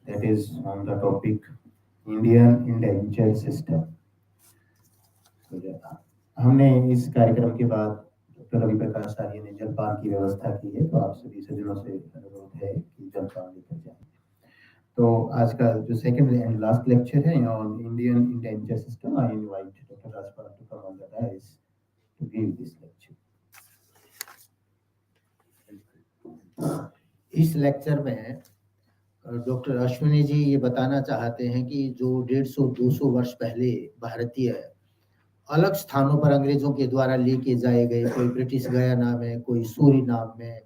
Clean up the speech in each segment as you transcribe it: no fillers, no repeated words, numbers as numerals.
that is on the topic Indian Indenture System. तो हमने इस कार्यक्रम के बाद डॉक्टर रवि प्रकाश आर्य ने जलपान की व्यवस्था की है, तो आप सभी सज्जनों से अनुरोध है कि जलपान लेकर जाएं। तो आज का जो सेकंड एंड लास्ट लेक्चर है on Indian indenture system, I invite doctor Rajpal to come on the dais to give this lecture. इस लेक्चर में डॉक्टर अश्विनी जी ये बताना चाहते हैं कि जो 150-200 वर्ष पहले भारतीय अलग स्थानों पर अंग्रेजों के द्वारा लेके जाए गए, कोई ब्रिटिश गयाना में, कोई सूरीनाम में,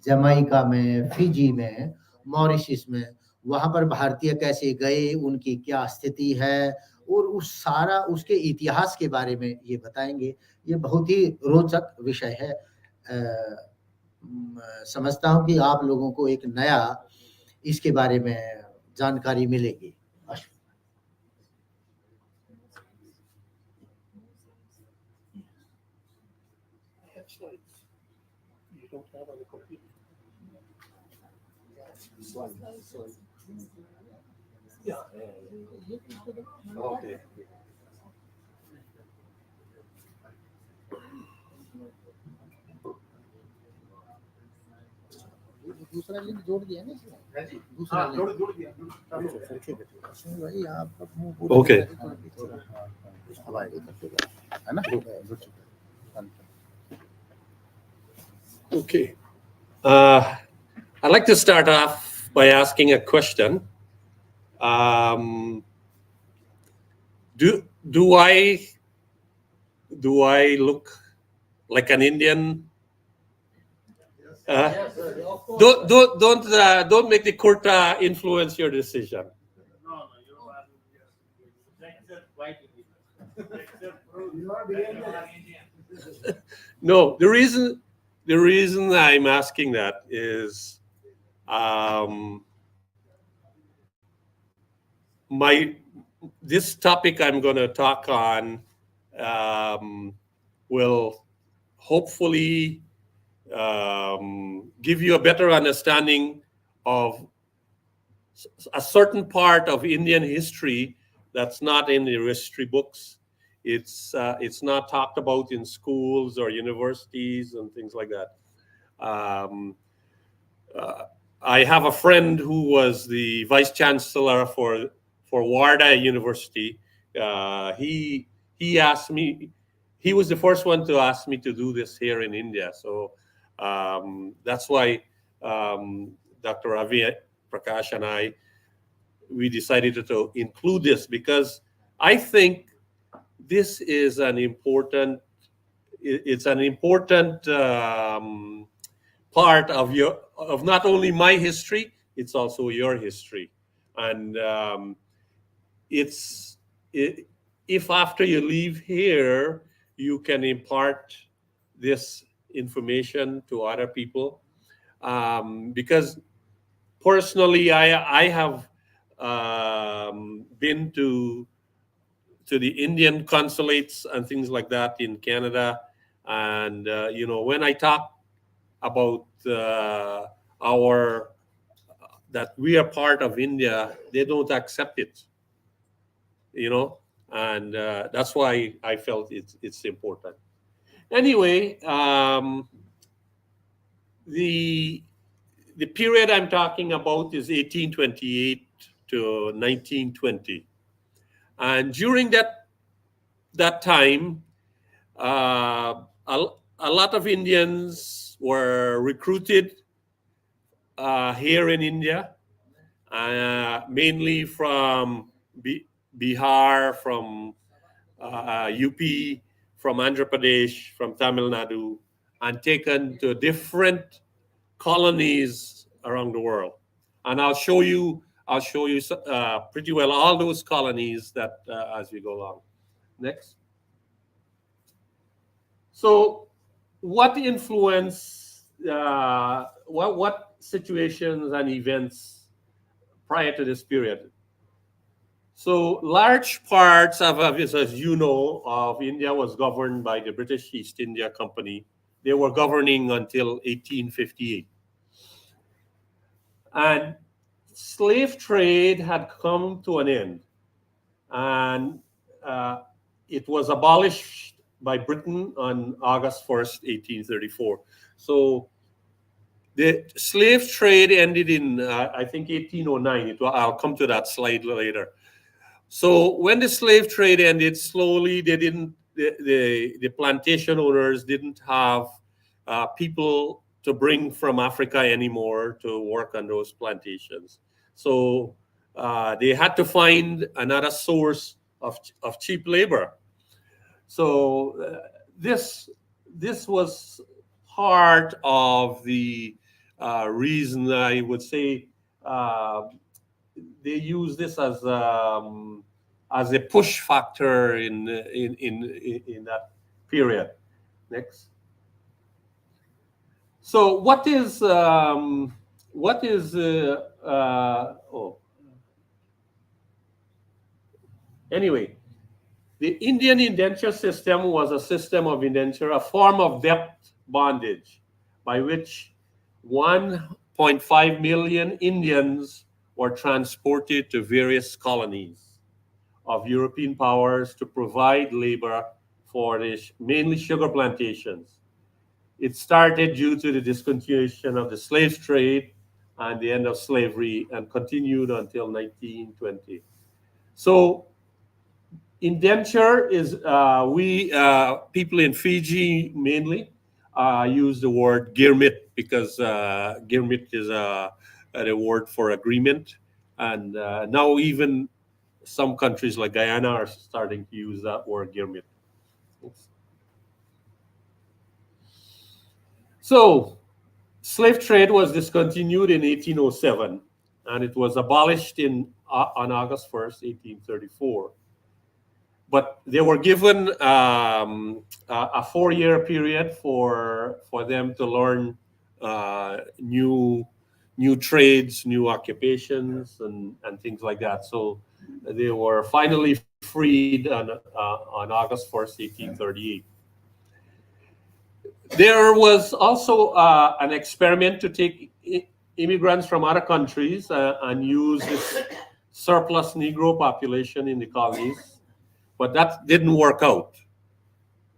जमाइका में, फिजी में, मॉरिशस में, वहां पर भारतीय कैसे गए, उनकी क्या स्थिति है और उस सारा उसके इतिहास के बारे में ये बताएंगे। ये बहुत ही रोचक विषय है। समझता हूं कि आप लोगों को एक नया इसके बारे में जानकारी मिलेगी। Okay. दूसरा लिंक जोड़ दिया ना इसमें? जी, दूसरा जोड़ दिया। भाई आप Okay. है ना? Okay. I'd like to start off by asking a question. Do I look like an Indian? Don't make the kurta influence your decision. No, you are Indian. No, the reason I'm asking that is this topic I'm going to talk on will hopefully give you a better understanding of a certain part of Indian history that's not in the history books. It's not talked about in schools or universities and things like that. I have a friend who was the vice chancellor for Warda University. He asked me. He was the first one to ask me to do this here in India. So that's why Dr. Ravi Prakash and we decided to include this, because I think this is an important. It's an important part of not only my history, it's also your history, and if after you leave here you can impart this information to other people, because personally I have been to the Indian consulates and things like that in Canada, and when I talk about that we are part of India, they don't accept it, and that's why I felt it's important. Anyway, the period I'm talking about is 1828 to 1920, and during that time, a lot of Indians were recruited here in India, mainly from Bihar, from UP, from Andhra Pradesh, from Tamil Nadu, and taken to different colonies around the world. And I'll show you pretty well all those colonies that as we go along. Next. So, what influence? What situations and events prior to this period? So, large parts of India was governed by the British East India Company. They were governing until 1858. And slave trade had come to an end, and it was abolished by Britain on August 1st, 1834. So the slave trade ended in, I think, 1809. I'll come to that slide later. So when the slave trade ended, slowly the plantation owners didn't have people to bring from Africa anymore to work on those plantations. So they had to find another source of cheap labor. So this was part of the reason, I would say, they use this as a push factor in that period. Next. So what is anyway, the Indian indenture system was a system of indenture, a form of debt bondage by which 1.5 million Indians were transported to various colonies of European powers to provide labor for mainly sugar plantations. It started due to the discontinuation of the slave trade and the end of slavery, and continued until 1920. So indenture is, we people in Fiji mainly use the word girmit, because girmit is a word for agreement. And now even some countries like Guyana are starting to use that word girmit. So slave trade was discontinued in 1807, and it was abolished on August 1st, 1834. But they were given a 4-year period for them to learn new trades, new occupations, and things like that. So they were finally freed on August 1st, 1838. There was also an experiment to take immigrants from other countries and use this surplus Negro population in the colonies, but that didn't work out.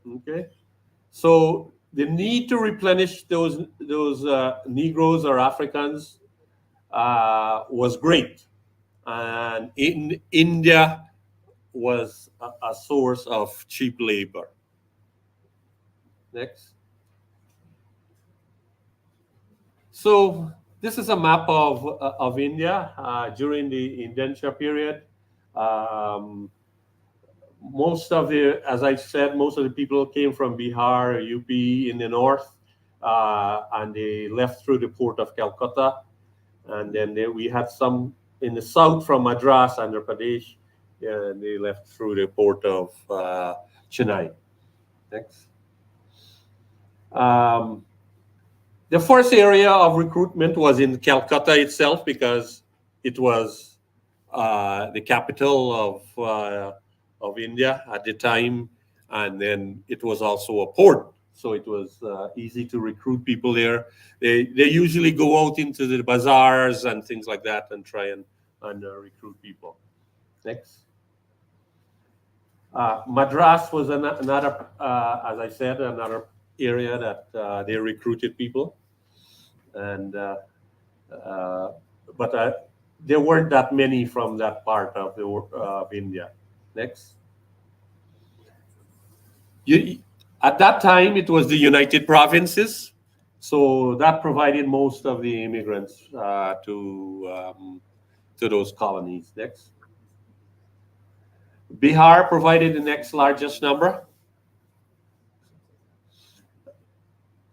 Okay, so the need to replenish those Negroes or Africans was great, and India was a source of cheap labor. Next. So this is a map of India during the indenture period. Most of the, as I said, most of the people came from Bihar or UP in the north, and they left through the port of Calcutta. And then we had some in the south from Madras, Andhra Pradesh, and they left through the port of Chennai. Next. The first area of recruitment was in Calcutta itself, because it was the capital of India at the time, and then it was also a port, so it was easy to recruit people there. They usually go out into the bazaars and things like that and try and recruit people. Next. Madras was another, as I said, another area that they recruited people, and but there weren't that many from that part of India. Next. At that time, it was the United Provinces, so that provided most of the immigrants to those colonies. Next. Bihar provided the next largest number.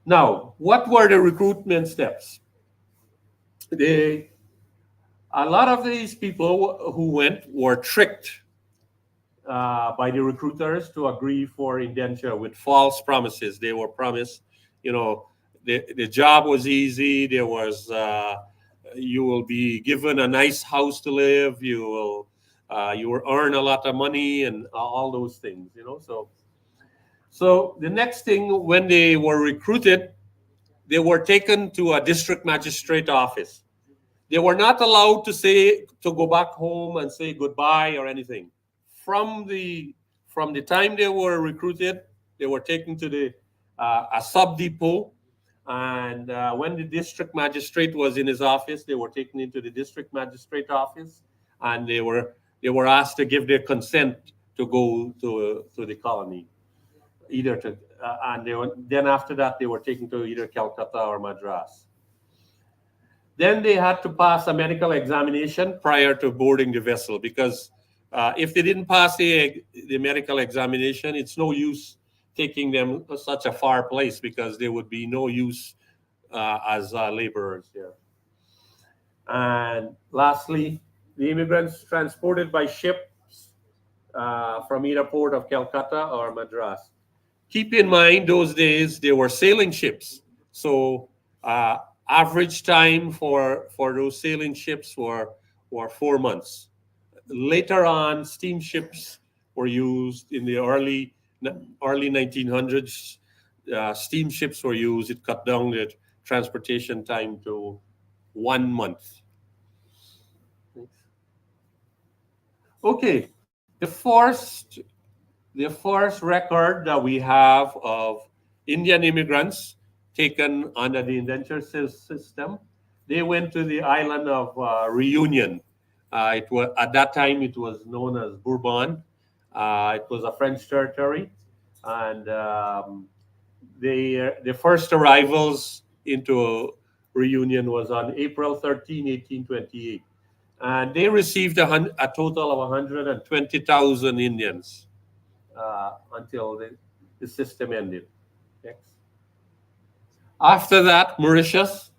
Now, what were the recruitment steps? A lot of these people who went were tricked by the recruiters to agree for indenture with false promises. They were promised, the job was easy. There was, you will be given a nice house to live. You will earn a lot of money and all those things. So the next thing, when they were recruited, they were taken to a district magistrate office. They were not allowed to go back home and say goodbye or anything. From the time they were recruited, they were taken to a sub depot, and when the district magistrate was in his office, they were taken into the district magistrate office, and they were asked to give their consent to go to the colony, either to and then after that they were taken to either Calcutta or Madras. Then they had to pass a medical examination prior to boarding the vessel, because if they didn't pass the medical examination, it's no use taking them to such a far place, because there would be no use as laborers there. And lastly, the immigrants transported by ships from either port of Calcutta or Madras. Keep in mind, those days there were sailing ships, so average time for those sailing ships were 4 months. Later on, steamships were used in the early 1900s. Steamships were used. It cut down the transportation time to 1 month. Okay, the first record that we have of Indian immigrants taken under the indenture system, they went to the island of Reunion. It was, at that time, it was known as Bourbon. It was a French territory, and the first arrivals into Reunion was on April 13, 1828. And they received a total of 120,000 Indians until the system ended. Next. After that, Mauritius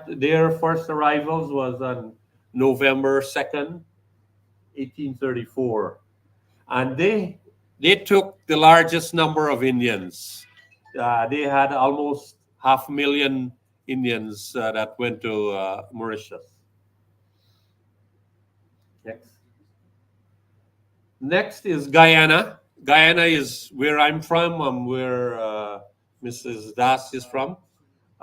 their first arrivals was on November 2nd, 1834. And they took the largest number of Indians. They had almost 500,000 Indians that went to Mauritius. Next is Guyana. Guyana is where I'm from. I'm where Mrs. Das is from.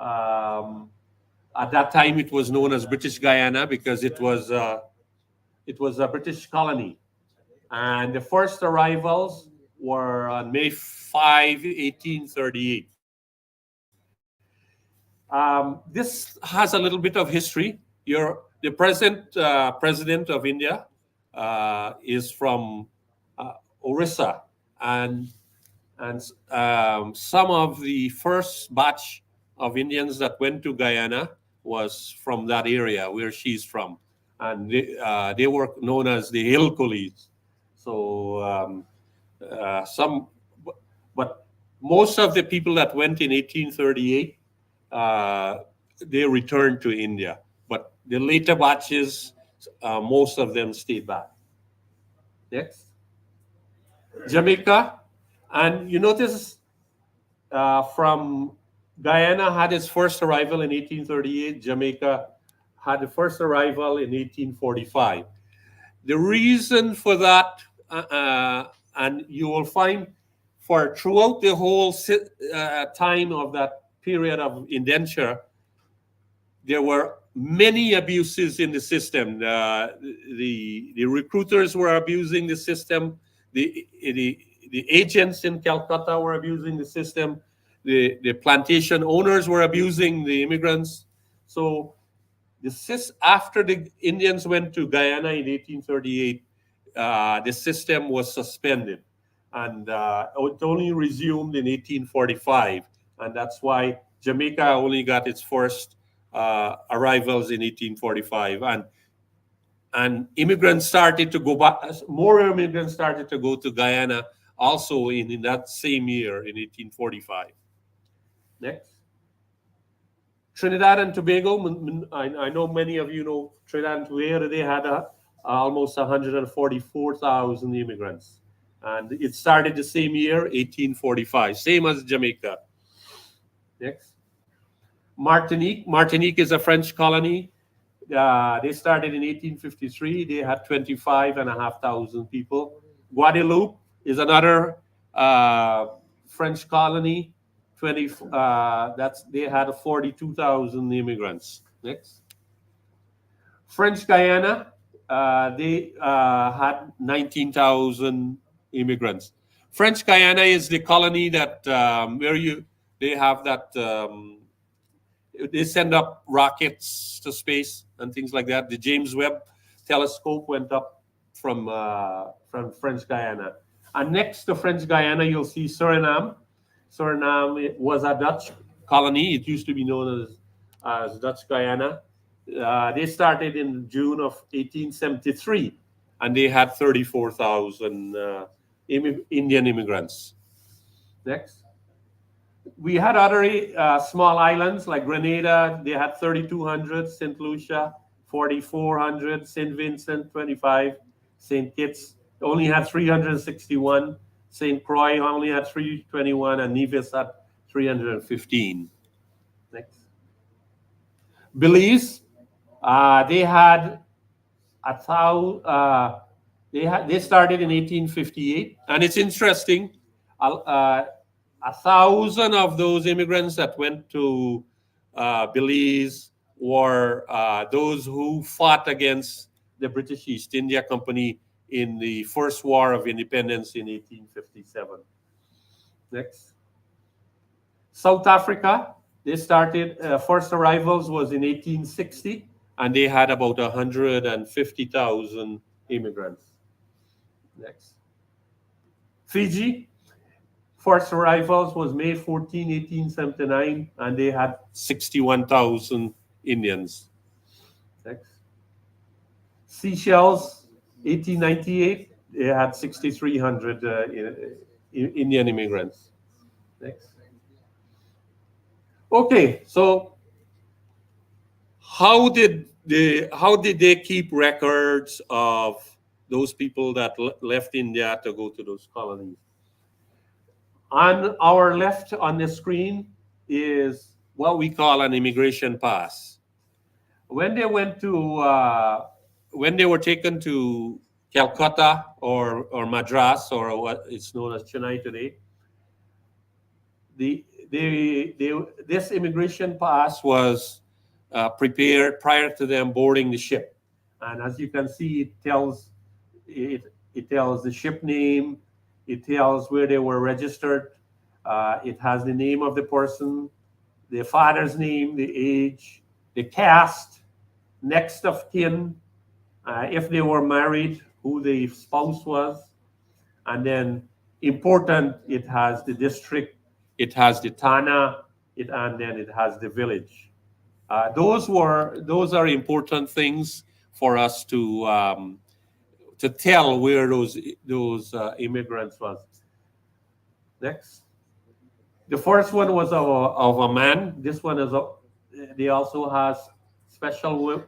At that time, it was known as British Guyana because it was a British colony. And the first arrivals were on May 5, 1838. This has a little bit of history. The present president of India is from Orissa, and some of the first batch of Indians that went to Guyana was from that area where she's from, and they were known as the Hill Coolies. So but most of the people that went in 1838, they returned to India. But the later batches, most of them stayed back. Next. Jamaica. And you notice from Guyana had its first arrival in 1838. Jamaica had the first arrival in 1845. The reason for that, and you will find throughout the whole time of that period of indenture, there were many abuses in the system. The recruiters were abusing the system. The agents in Calcutta were abusing the system. The plantation owners were abusing the immigrants. So after the Indians went to Guyana in 1838, the system was suspended, and it only resumed in 1845, and that's why Jamaica only got its first arrivals in 1845, and immigrants started to go back. More immigrants started to go to Guyana also in that same year in 1845. Next. Trinidad and Tobago. I know many of you know Trinidad and Tobago. They had almost 144,000 immigrants, and it started the same year, 1845, same as Jamaica. Next. Martinique. Martinique is a French colony. They started in 1853. They had 25,500 people. Guadeloupe is another French colony. They had 42,000 immigrants. Next. French Guyana, they had 19,000 immigrants. French Guyana is the colony that they have that they send up rockets to space and things like that. The James Webb telescope went up from French Guyana. And next to French Guyana, you'll see Suriname. Suriname was a Dutch colony. It used to be known as Dutch Guyana. They started in June of 1873, and they had 34,000 Indian immigrants. Next. We had other small islands like Grenada. They had 3,200. St. Lucia, 4,400. St. Vincent, 25. St. Kitts only had 361. St. Croix only had 321, and Nevis had 315. Next. Belize, they had they started in 1858, and it's interesting. 1,000 of those immigrants that went to Belize were those who fought against the British East India Company in the First War of Independence in 1857. Next. South Africa, they started, first arrivals was in 1860, and they had about 150,000 immigrants. Next. Fiji, first arrivals was May 14, 1879, and they had 61,000 Indians. Next. Seychelles, 1898, they had 6,300 Indian immigrants. Next. Okay, so how did they keep records of those people that left India to go to those colonies? On our left on the screen is what we call an immigration pass. When they went to when they were taken to Calcutta or Madras, or what is known as Chennai today, this immigration pass was prepared prior to them boarding the ship, and as you can see, it tells the ship name, it tells where they were registered, it has the name of the person, the father's name, the age, the caste, next of kin, if they were married, who the spouse was, and then important, it has the district, it has the Thana, and then it has the village. Those are important things for us to tell where those immigrants was. Next, the first one was of a man. This one is they also has special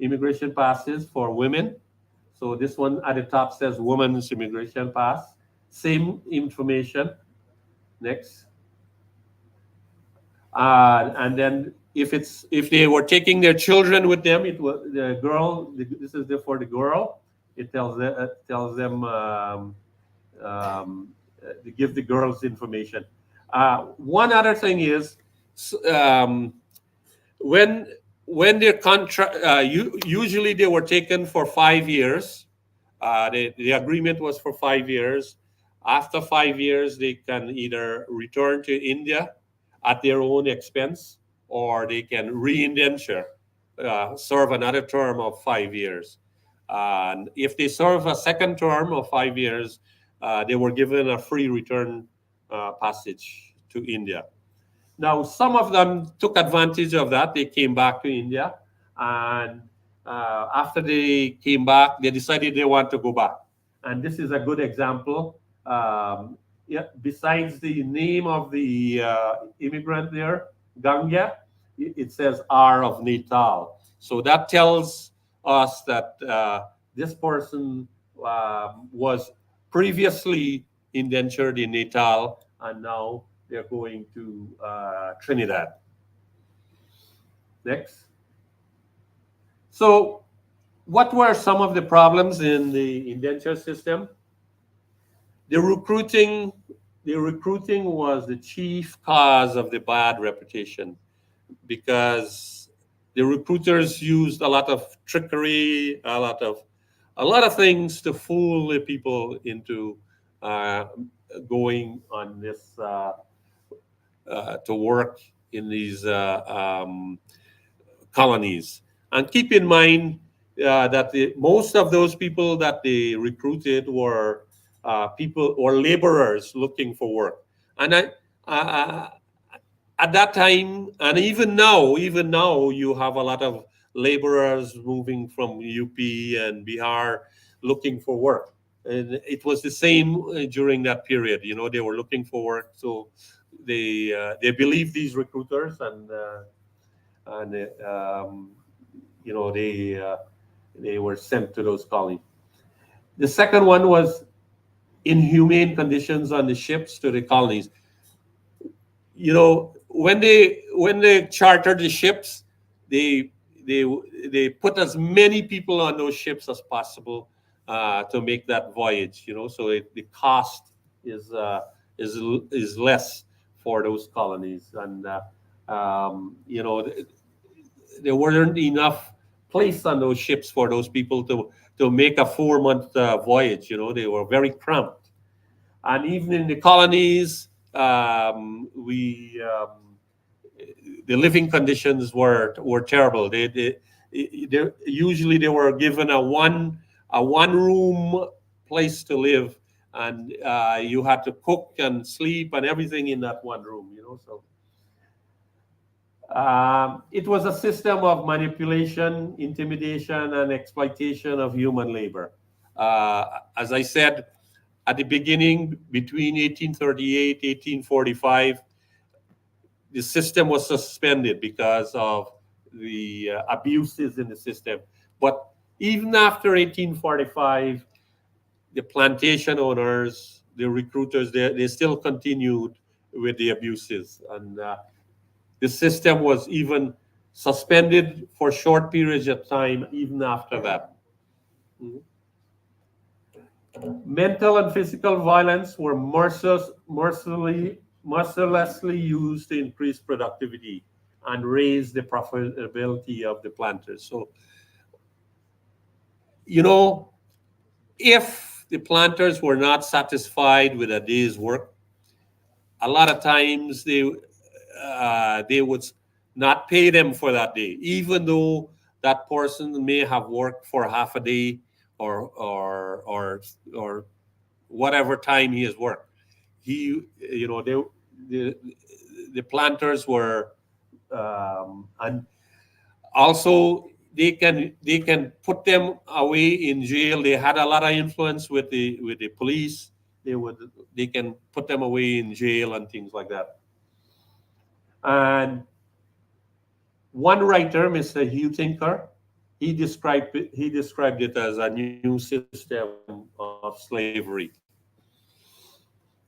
immigration passes for women. So this one at the top says woman's immigration pass. Same information. Next. And then if they were taking their children with them, it was the girl. This is for the girl. It tells them to give the girls information. One other thing is when their contract, usually they were taken for 5 years. The agreement was for 5 years. After 5 years, they can either return to India at their own expense, or they can re-indenture, serve another term of 5 years. And if they serve a second term of 5 years, they were given a free return passage to India. Now, some of them took advantage of that. They came back to India, and after they came back, they decided they want to go back. And this is a good example. Besides the name of the immigrant there, Ganga, it says R of Natal. So that tells us that this person was previously indentured in Natal, and now they're going to Trinidad. Next. So what were some of the problems in the indenture system? The recruiting was the chief cause of the bad reputation, because the recruiters used a lot of trickery, a lot of things to fool the people into going on this to work in these colonies. And keep in mind that most of those people that they recruited were people or laborers looking for work. And at that time, and even now, you have a lot of laborers moving from UP and Bihar looking for work. And it was the same during that period. You know, they were looking for work, so they believed these recruiters, and you know, they were sent to those colonies. The second one was inhumane conditions on the ships to the colonies. You know, when they chartered the ships, they put as many people on those ships as possible to make that voyage. You know, so the cost is less for those colonies, and you know, there weren't enough place on those ships for those people to make a 4-month voyage. You know, they were very cramped, and even in the colonies, the living conditions were terrible. They usually they were given a one room place to live, and you had to cook and sleep and everything in that one room. You know, so it was a system of manipulation, intimidation, and exploitation of human labor. As I said at the beginning, between 1838 1845. The system was suspended because of the abuses in the system. But even after 1845, the plantation owners, the recruiters, they still continued with the abuses. And the system was even suspended for short periods of time, even after that. Mental and physical violence were mercilessly used to increase productivity and raise the profitability of the planters. So, you know, if the planters were not satisfied with a day's work, a lot of times they would not pay them for that day, even though that person may have worked for half a day or whatever time he has worked. You know, the planters were, and also they can put them away in jail. They had a lot of influence with the police. They can put them away in jail and things like that. And one writer, Mr. Hugh Tinker, he described it as a new system of slavery.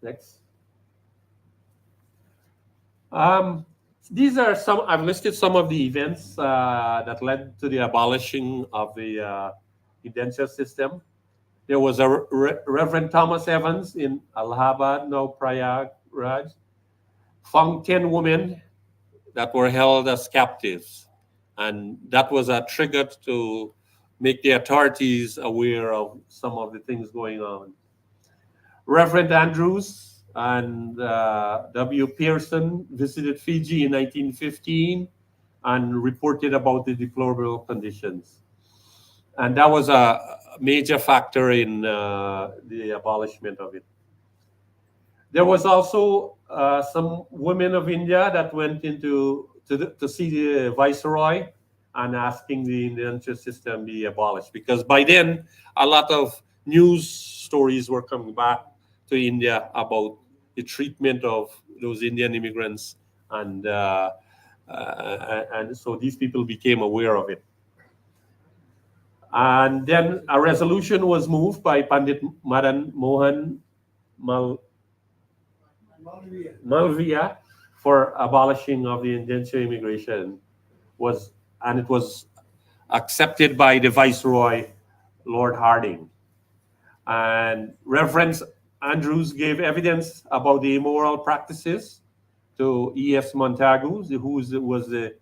Next. These are some. I've listed some of the events that led to the abolishing of the indenture system. There was a Reverend Thomas Evans in Allahabad, now Prayagraj, found 10 women that were held as captives, and that was a trigger to make the authorities aware of some of the things going on. Reverend Andrews and W. Pearson visited Fiji in 1915 and reported about the deplorable conditions. And that was a major factor in the abolishment of it. There was also some women of India that went into to see the Viceroy and asking the indenture system be abolished, because by then a lot of news stories were coming back to India about the treatment of those Indian immigrants, and so these people became aware of it. And then a resolution was moved by Pandit Madan Mohan Malviya for abolishing of the indenture immigration, and it was accepted by the Viceroy, Lord Harding. And Reverend Andrews gave evidence about the immoral practices to E.S. Montagu, who was the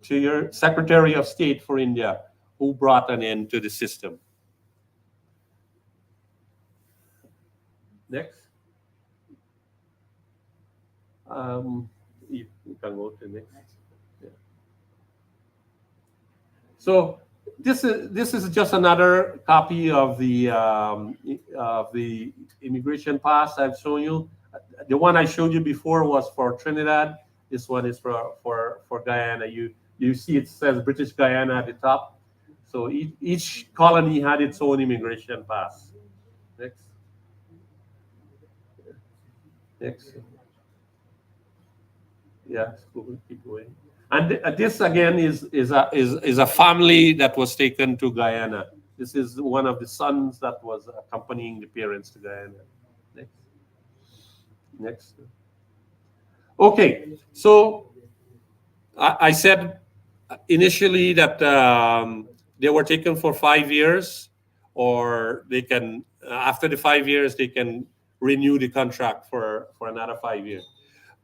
to your Secretary of State for India, who brought an end to the system. Next. You can go to next. Yeah. So this is just another copy of the immigration pass I've shown you. The one I showed you before was for Trinidad. This one is for Guyana. You see it says British Guyana at the top. So each colony had its own immigration pass. Next. Next. Yeah, keep going. And this again is a family that was taken to Guyana. This is one of the sons that was accompanying the parents to Guyana. Next. Next. Okay, so I said initially that they were taken for 5 years, or they can after the 5 years they can renew the contract for another 5 years.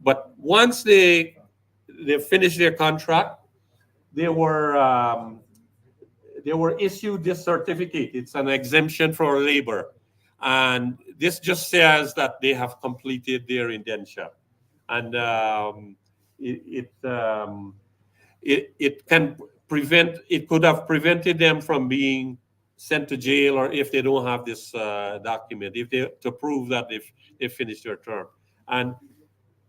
But once they finished their contract, they were issued this certificate. It's an exemption for labor, and this just says that they have completed their indenture, and it can prevent. It could have prevented them from being sent to jail, or if they don't have this document, if they to prove that they finished their term. And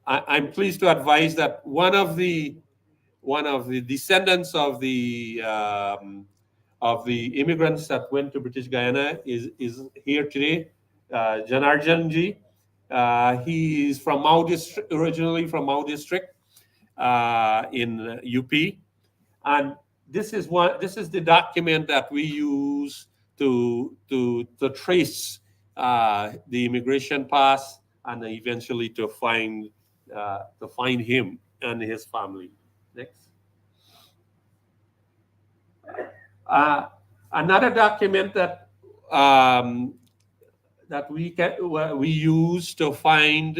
I'm pleased to advise that one of the descendants of the immigrants that went to British Guyana is here today, Janarjanji. He is from Mau district, originally from Mau district in UP, and this is the document that we use to trace the immigration pass, and eventually to find him and his family. Next. Another document that we use to find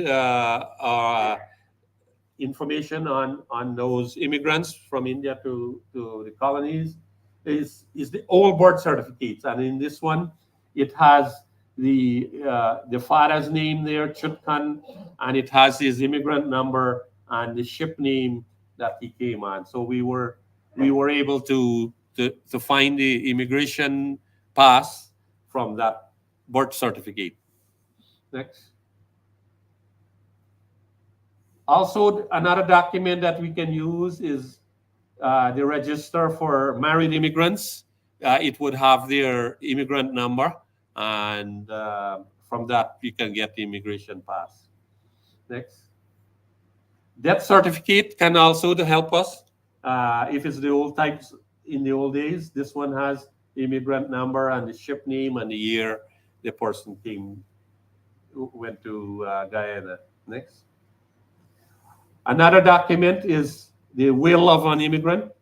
information on those immigrants from India to the colonies is the old birth certificates, and in this one it has the father's name there, Chutkan, and it has his immigrant number and the ship name that he came on. So we were able to find the immigration pass from that birth certificate. Next. Also, another document that we can use is the register for married immigrants. It would have their immigrant number, and from that you can get the immigration pass. Next. Death certificate can also help us if it's the old types in the old days. This one has the immigrant number and the ship name and the year the person went to Guyana. Next. Another document is the will of an immigrant.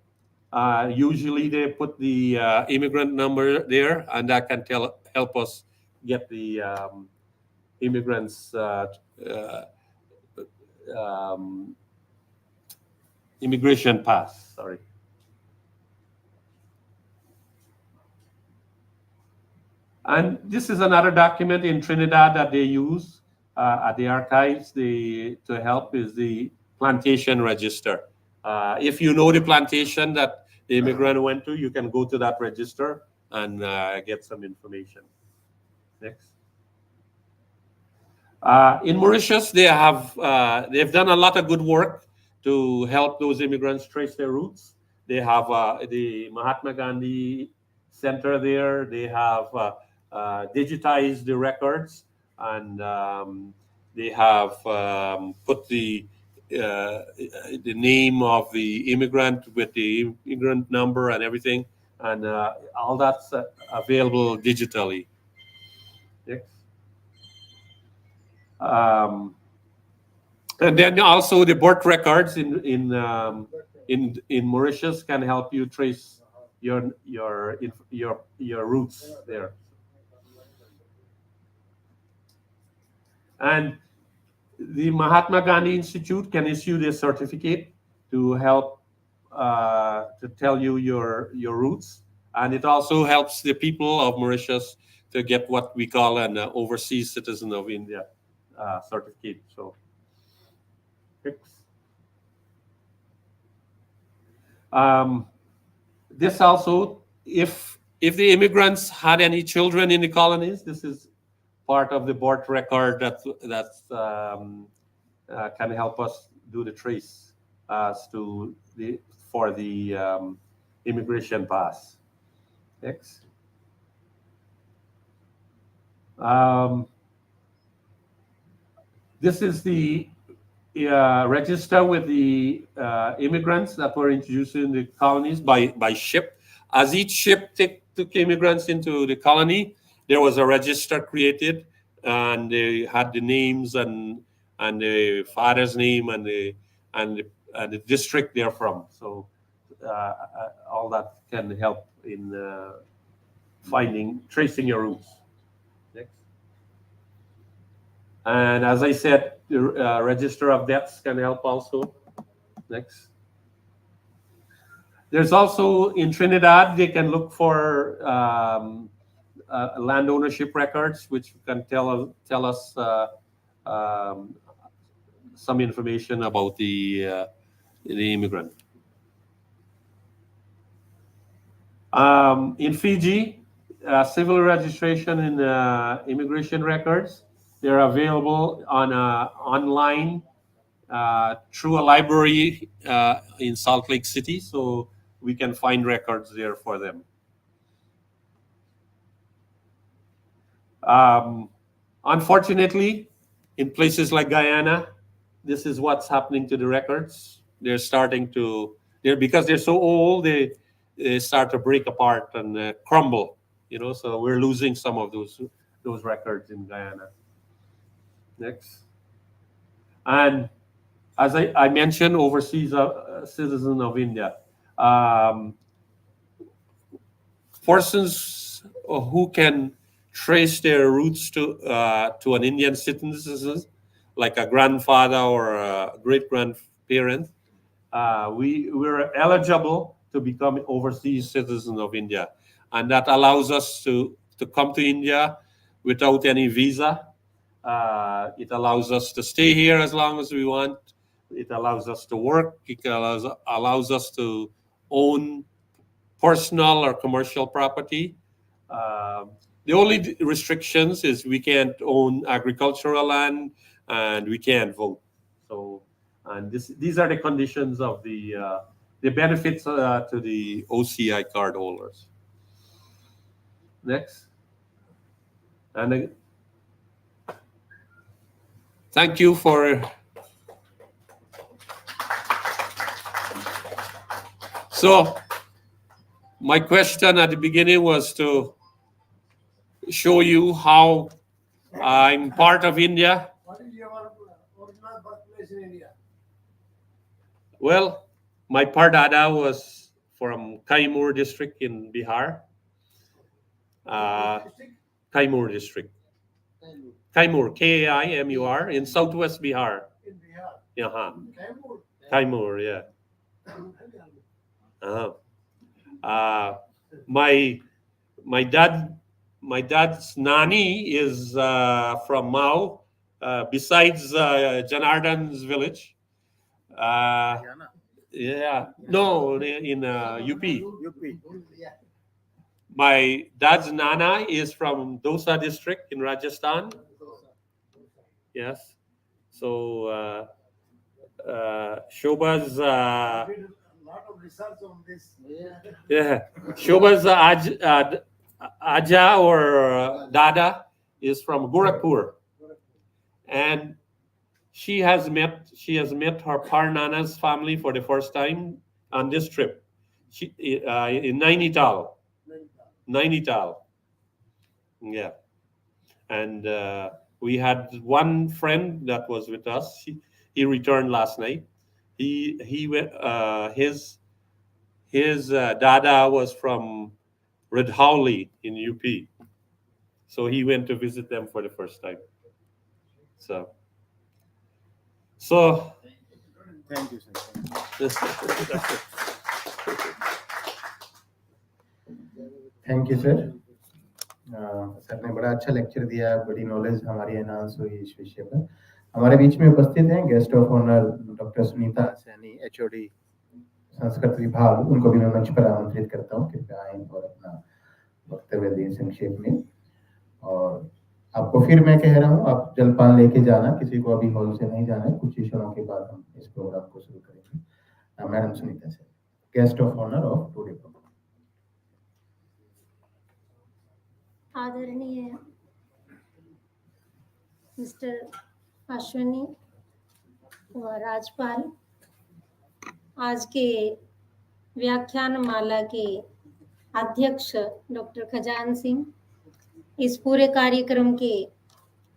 Usually they put the immigrant number there, and that can help us get the immigrants' immigration pass. Sorry. And this is another document in Trinidad that they use at the archives to help is the plantation register. If you know the plantation that the immigrant went to, you can go to that register and get some information. Next. In Mauritius, they've done a lot of good work to help those immigrants trace their roots. They have the Mahatma Gandhi Center there. They have digitized the records, and they have put the name of the immigrant with the immigrant number and everything, and all that's available digitally. Next. And then also the birth records in Mauritius can help you trace your roots there. And the Mahatma Gandhi Institute can issue this certificate to help to tell you your roots, and it also helps the people of Mauritius to get what we call an overseas citizen of India certificate. So, this also, if the immigrants had any children in the colonies, this is part of the birth record that can help us do the trace as to the for the immigration pass. Next. This is the register with the immigrants that were introduced in the colonies by ship. As each ship took immigrants into the colony, there was a register created, and they had the names and the father's name and the district they're from. So all that can help in tracing your roots. Next. And as I said, the register of deaths can help also. Next. There's also in Trinidad, they can look for land ownership records, which can tell us some information about the immigrant. In Fiji, civil registration in immigration records, they're available on online through a library in Salt Lake City, so we can find records there for them. Unfortunately, in places like Guyana, this is what's happening to the records. They're starting to, because they're so old, they start to break apart and crumble. So we're losing some of those records in Guyana. Next. And as I mentioned, overseas citizen of India. Persons who can trace their roots to an Indian citizen, like a grandfather or a great-grandparent, we're eligible to become overseas citizens of India. And that allows us to come to India without any visa. It allows us to stay here as long as we want. It allows us to work. It allows us to own personal or commercial property. The only restrictions is we can't own agricultural land and we can't vote. So, and these are the conditions of the benefits to the OCI card holders. Next. And thank you for. So, my question at the beginning was to show you how I'm part of India. What is your original birthplace in India? Well, my Pardada was from Kaimur district in Bihar. Kaimur district. Kaimur, Kaimur, in southwest Bihar. In Bihar. Yeah. Kaimur. Kaimur, yeah. My dad's nani is from Mao, besides Janardhan's village. Yeah, no, in UP. My dad's nana is from Dosa district in Rajasthan. Yes. So Shobha's Did a lot of research on this. yeah, Shobha's Aja or Dada is from Gorakhpur, and she has met her Parnana's family for the first time on this trip. She in Nainital. Yeah, and we had one friend that was with us. He returned last night. He went. His dada was from Redhowli in UP, so he went to visit them for the first time. So Thank you, sir. Thank you sir. Sir ने बड़ा अच्छा lecture दिया, बड़ी knowledge हमारी enhance हुई इस विषय पर। हमारे बीच में उपस्थित हैं guest of honour doctor Sunita Saini, HOD Sanskrit विभाग। उनको भी मैं मंच पर आमंत्रित करता हूँ, कृपया आएं और अपना वक्तव्य दें संक्षेप में। और आपको फिर मैं कह रहा हूँ, आप जलपान लेके जाना, किसी को अभी हॉल से नहीं जाना है। कुछ क्षणों के बाद हम इस प्रोग्राम को शुरू करेंगे। Madam Sunita Saini, guest of honour of today program. आदरणीय मिस्टर अश्विनी कुमार राजपाल, आज के व्याख्यान माला के अध्यक्ष डॉक्टर खजान सिंह, इस पूरे कार्यक्रम के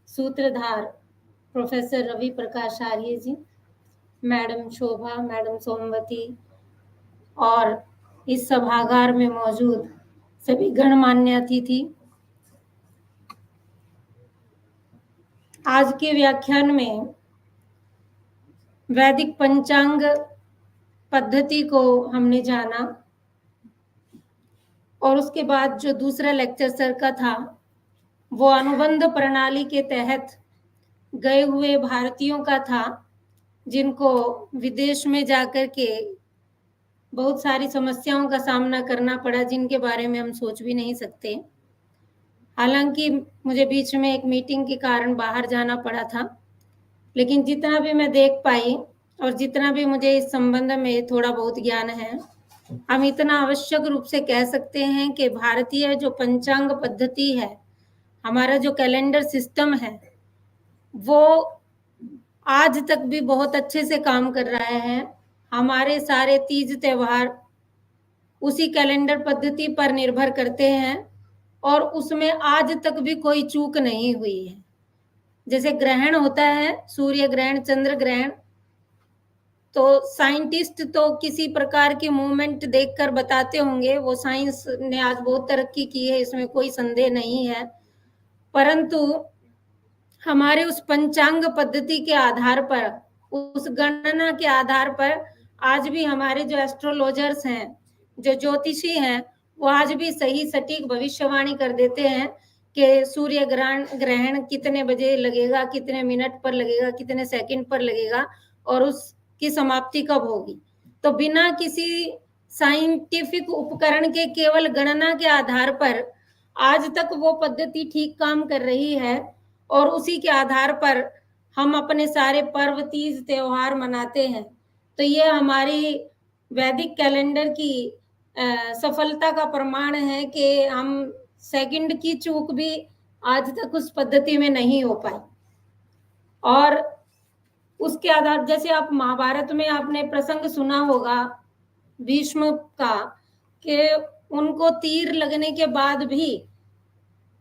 सूत्रधार प्रोफेसर रवि प्रकाश आर्य जी, मैडम शोभा, मैडम सोमवती और इस सभागार में मौजूद सभी गणमान्य अतिथि, आज के व्याख्यान में वैदिक पंचांग पद्धति को हमने जाना और उसके बाद जो दूसरा लेक्चर सर का था वो अनुबंध प्रणाली के तहत गए हुए भारतीयों का था, जिनको विदेश में जाकर के बहुत सारी समस्याओं का सामना करना पड़ा, जिनके बारे में हम सोच भी नहीं सकते। हालांकि मुझे बीच में एक मीटिंग के कारण बाहर जाना पड़ा था, लेकिन जितना भी मैं देख पाई और जितना भी मुझे इस संबंध में थोड़ा बहुत ज्ञान है, हम इतना आवश्यक रूप से कह सकते हैं कि भारतीय जो पंचांग पद्धति है, हमारा जो कैलेंडर सिस्टम है, वो आज तक भी बहुत अच्छे से काम कर रहा है। हमारे सारे तीज त्योहार उसी कैलेंडर पद्धति पर निर्भर करते हैं और उसमें आज तक भी कोई चूक नहीं हुई है। जैसे ग्रहण होता है, सूर्य ग्रहण, चंद्र ग्रहण, तो साइंटिस्ट तो किसी प्रकार की मूवमेंट देखकर बताते होंगे, वो साइंस ने आज बहुत तरक्की की है, इसमें कोई संदेह नहीं है। परंतु हमारे उस पंचांग पद्धति के आधार पर, उस गणना के आधार पर आज भी हमारे जो एस्ट्रोलॉजर्स हैं, जो ज्योतिषी हैं, वो आज भी सही सटीक भविष्यवाणी कर देते हैं कि सूर्य ग्रहण कितने बजे लगेगा, कितने मिनट पर लगेगा, कितने सेकंड पर लगेगा और उसकी समाप्ति कब होगी। तो बिना किसी साइंटिफिक उपकरण के केवल गणना के आधार पर आज तक वो पद्धति ठीक काम कर रही है और उसी के आधार पर हम अपने सारे पर्व, तीज, त्योहार मनाते हैं। तो ये हमारी वैदिक कैलेंडर की सफलता का प्रमाण है कि हम सेकंड की चूक भी आज तक उस पद्धति में नहीं हो पाई। और उसके आधार, जैसे आप महाभारत में आपने प्रसंग सुना होगा भीष्म का, कि उनको तीर लगने के बाद भी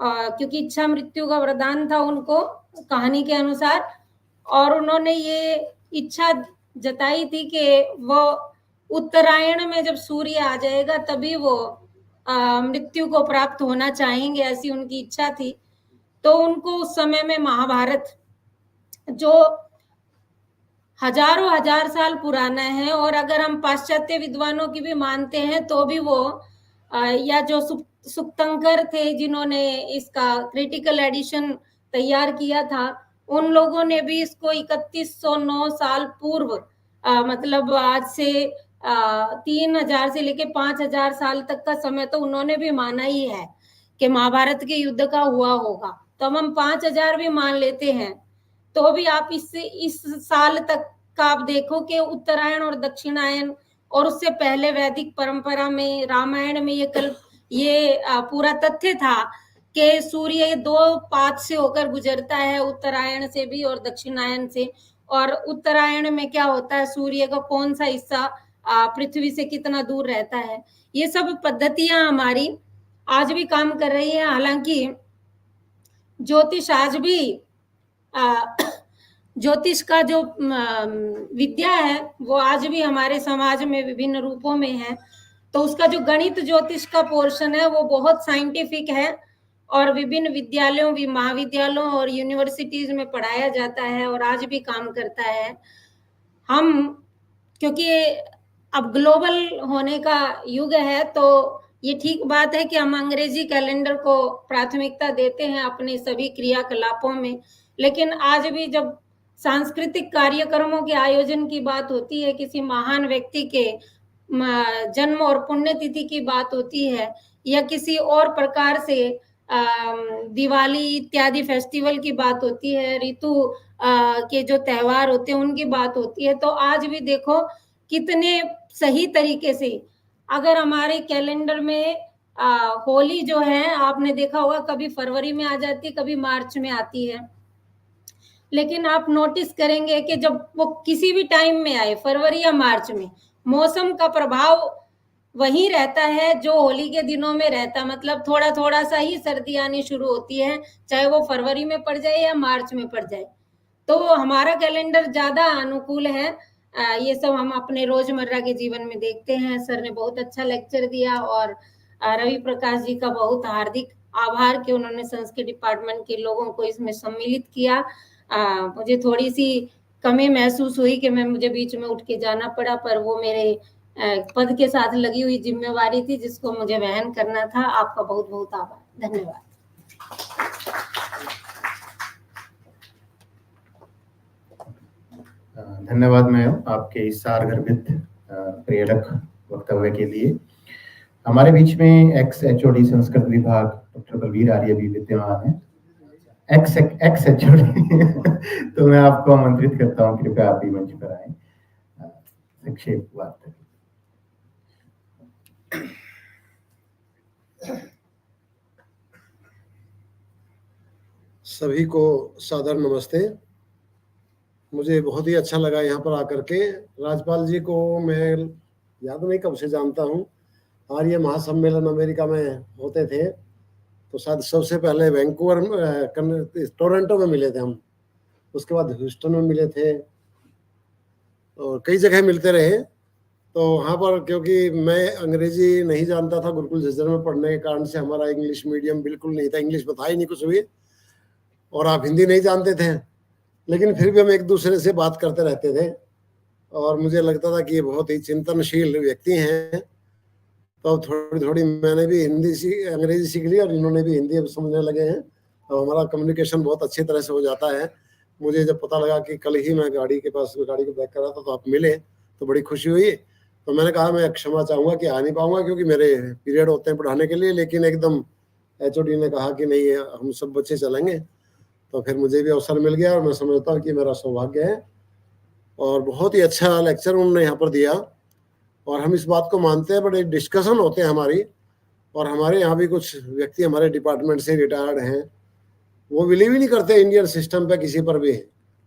क्योंकि इच्छा मृत्यु का वरदान था उनको कहानी के अनुसार, और उन्होंने ये इच्छा जताई थी कि वो उत्तरायण में जब सूर्य आ जाएगा तभी वो मृत्यु को प्राप्त होना चाहेंगे, ऐसी उनकी इच्छा थी। तो उनको उस समय में महाभारत, जो हजारों हजार साल पुराना है, और अगर हम पाश्चात्य विद्वानों की भी मानते हैं तो भी वो या जो सुक्तंकर थे जिन्होंने इसका क्रिटिकल एडिशन तैयार किया था, उन लोगों ने भी इसको 3109 साल पूर्व मतलब आज से 3000 से लेके 5000 साल तक का समय तो उन्होंने भी माना ही है कि महाभारत के युद्ध का हुआ होगा। तो हम 5000 भी मान लेते हैं तो भी आप इस साल तक का आप देखो कि उत्तरायण और दक्षिणायन, और उससे पहले वैदिक परंपरा में, रामायण में ये पूरा तथ्य था कि सूर्य 2 पाद से होकर गुजरता है, उत्तरायण से भी और दक्षिणायन से। और उत्तरायण में क्या होता है, सूर्य का कौन सा हिस्सा पृथ्वी से कितना दूर रहता है, ये सब पद्धतियां हमारी आज भी काम कर रही है। हालांकि ज्योतिष आज भी ज्योतिष का जो विद्या है वो आज भी हमारे समाज में विभिन्न रूपों में है। तो उसका जो गणित ज्योतिष का पोर्शन है वो बहुत साइंटिफिक है और विभिन्न विद्यालयों, महाविद्यालयों और यूनिवर्सिटीज में पढ़ाया जाता है और आज भी काम करता है। हम क्योंकि अब ग्लोबल होने का युग है, तो ये ठीक बात है कि हम अंग्रेजी कैलेंडर को प्राथमिकता देते हैं अपने सभी क्रियाकलापों में, लेकिन आज भी जब सांस्कृतिक कार्यक्रमों के आयोजन की बात होती है, किसी महान व्यक्ति के जन्म और पुण्यतिथि की बात होती है, या किसी और प्रकार से दिवाली इत्यादि फेस्टिवल की बात होती है, ऋतु के जो त्योहार होते हैं उनकी बात होती है, तो आज भी देखो कितने सही तरीके से अगर हमारे कैलेंडर में होली जो है, आपने देखा होगा कभी फरवरी में आ जाती है, कभी मार्च में आती है, लेकिन आप नोटिस करेंगे कि जब वो किसी भी टाइम में आए, फरवरी या मार्च में, मौसम का प्रभाव वही रहता है जो होली के दिनों में रहता, मतलब थोड़ा थोड़ा सा ही सर्दी आनी शुरू होती है, चाहे वो फरवरी में पड़ जाए या मार्च में पड़ जाए। तो हमारा कैलेंडर ज्यादा अनुकूल है। ये सब हम अपने रोजमर्रा के जीवन में देखते हैं। सर ने बहुत अच्छा लेक्चर दिया, और रवि प्रकाश जी का बहुत हार्दिक आभार कि उन्होंने संस्कृत डिपार्टमेंट के लोगों को इसमें सम्मिलित किया। मुझे थोड़ी सी कमी महसूस हुई कि मुझे बीच में उठ के जाना पड़ा, पर वो मेरे पद के साथ लगी हुई जिम्मेवारी थी जिसको मुझे वहन करना था। आपका बहुत बहुत आभार, धन्यवाद। धन्यवाद मैम आपके इस सारगर्भित प्रेरक वक्तव्य के लिए। हमारे बीच में एक्स एचओडी संस्कृत विभाग डॉक्टर बलवीर आर्य भी विद्यमान है। एक्स एचओडी तो मैं आपको आमंत्रित करता हूँ, कृपया आप भी मंच पर आए, संक्षेप वार्ता। सभी को सादर नमस्ते। मुझे बहुत ही अच्छा लगा यहाँ पर आकर के। राजपाल जी को मैं याद नहीं कब से जानता हूँ। आर्य महासम्मेलन अमेरिका में होते थे तो शायद सबसे पहले वैंकूवर टोरंटो में मिले थे हम, उसके बाद ह्यूस्टन में मिले थे और कई जगह मिलते रहे। तो वहाँ पर क्योंकि मैं अंग्रेजी नहीं जानता था, गुरुकुल झज्जर में पढ़ने के कारण से हमारा इंग्लिश मीडियम बिल्कुल नहीं था, इंग्लिश बता ही नहीं कुछ भी, और आप हिंदी नहीं जानते थे, लेकिन फिर भी हम एक दूसरे से बात करते रहते थे और मुझे लगता था कि ये बहुत ही चिंतनशील व्यक्ति हैं। तो थोड़ी थोड़ी मैंने भी अंग्रेजी सीख ली और इन्होंने भी हिंदी अब समझने लगे हैं, तो हमारा कम्युनिकेशन बहुत अच्छी तरह से हो जाता है। मुझे जब पता लगा कि कल ही मैं गाड़ी के पास गाड़ी को बैक कर रहा था तो आप मिले तो बड़ी खुशी हुई। तो मैंने कहा मैं क्षमा चाहूँगा कि आ नहीं पाऊंगा क्योंकि मेरे पीरियड होते हैं पढ़ाने के लिए, लेकिन एकदम एचओडी ने कहा कि नहीं हम सब बच्चे चलेंगे, तो फिर मुझे भी अवसर मिल गया और मैं समझता हूँ कि मेरा सौभाग्य है। और बहुत ही अच्छा लेक्चर उन्होंने यहाँ पर दिया और हम इस बात को मानते हैं, बड़े डिस्कशन होते हैं हमारी, और हमारे यहाँ भी कुछ व्यक्ति हमारे डिपार्टमेंट से रिटायर्ड हैं, वो बिलीव ही नहीं करते इंडियन सिस्टम पे किसी पर भी,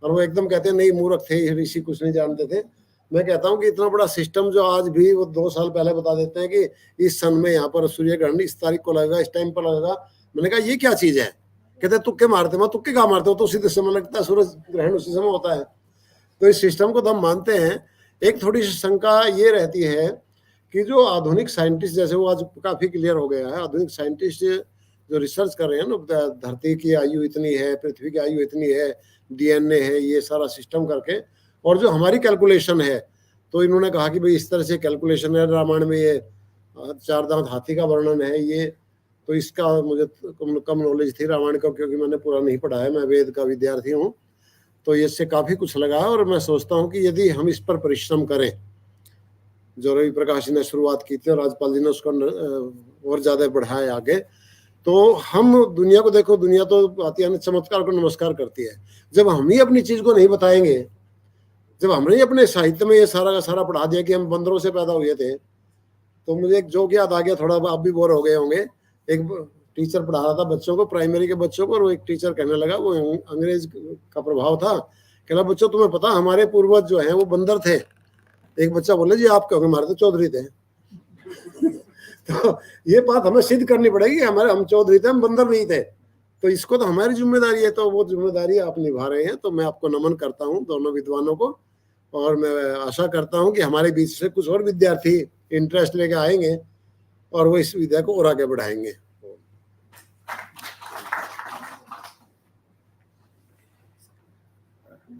और वो एकदम कहते हैं नहीं मूर्ख थे, ऋषि कुछ नहीं जानते थे। मैं कहता हूँ कि इतना बड़ा सिस्टम जो आज भी वो 2 साल पहले बता देते हैं कि इस सन में यहाँ पर सूर्य ग्रहण इस तारीख को लगेगा, इस टाइम पर लगेगा। मैंने कहा ये क्या चीज है? कहते तुक्के मारते, मैं तुक्के कहाँ मारते हो, तो उसी समय लगता है, सूरज ग्रहण उसी समय होता है। तो इस सिस्टम को तो हम मानते हैं। एक थोड़ी सी शंका ये रहती है कि जो आधुनिक साइंटिस्ट, जैसे वो आज काफी क्लियर हो गया है, आधुनिक साइंटिस्ट जो रिसर्च कर रहे हैं ना, धरती की आयु इतनी है, पृथ्वी की आयु इतनी है, डीएनए है, ये सारा सिस्टम करके, और जो हमारी कैलकुलेशन है, तो इन्होंने कहा कि भाई इस तरह से कैलकुलेशन है, रामायण में ये 4 दांत हाथी का वर्णन है, ये तो इसका मुझे कम नॉलेज थी रामायण का, क्योंकि मैंने पूरा नहीं पढ़ा है, मैं वेद का विद्यार्थी हूँ, तो इससे काफी कुछ लगा। और मैं सोचता हूँ कि यदि हम इस पर परिश्रम करें, जो रवि प्रकाश ने शुरुआत की थी और राजपाल जी ने उसको और ज्यादा बढ़ाया आगे, तो हम दुनिया को देखो, दुनिया तो आती है चमत्कार को नमस्कार करती है। जब हम ही अपनी चीज को नहीं बताएंगे, जब हमने अपने साहित्य में ये सारा का सारा पढ़ा दिया कि हम बंदरों से पैदा हुए थे, तो मुझे एक जोक याद आ गया, थोड़ा आप भी बोर हो गए होंगे। एक टीचर पढ़ा रहा था बच्चों को, प्राइमरी के बच्चों को, और वो एक टीचर कहने लगा, वो अंग्रेज का प्रभाव था, कहना बच्चों तुम्हें पता हमारे पूर्वज जो हैं वो बंदर थे। एक बच्चा बोले जी आप क्यों? हमारे तो चौधरी थे। तो ये बात हमें सिद्ध करनी पड़ेगी, हम चौधरी थे, हम बंदर नहीं थे, तो इसको तो हमारी जिम्मेदारी है। तो वो जिम्मेदारी आप निभा रहे हैं, तो मैं आपको नमन करता हूँ, दोनों विद्वानों को, और मैं आशा करता हूँ कि हमारे बीच से कुछ और विद्यार्थी इंटरेस्ट लेके आएंगे और वो इस विद्या को और आगे बढ़ाएंगे।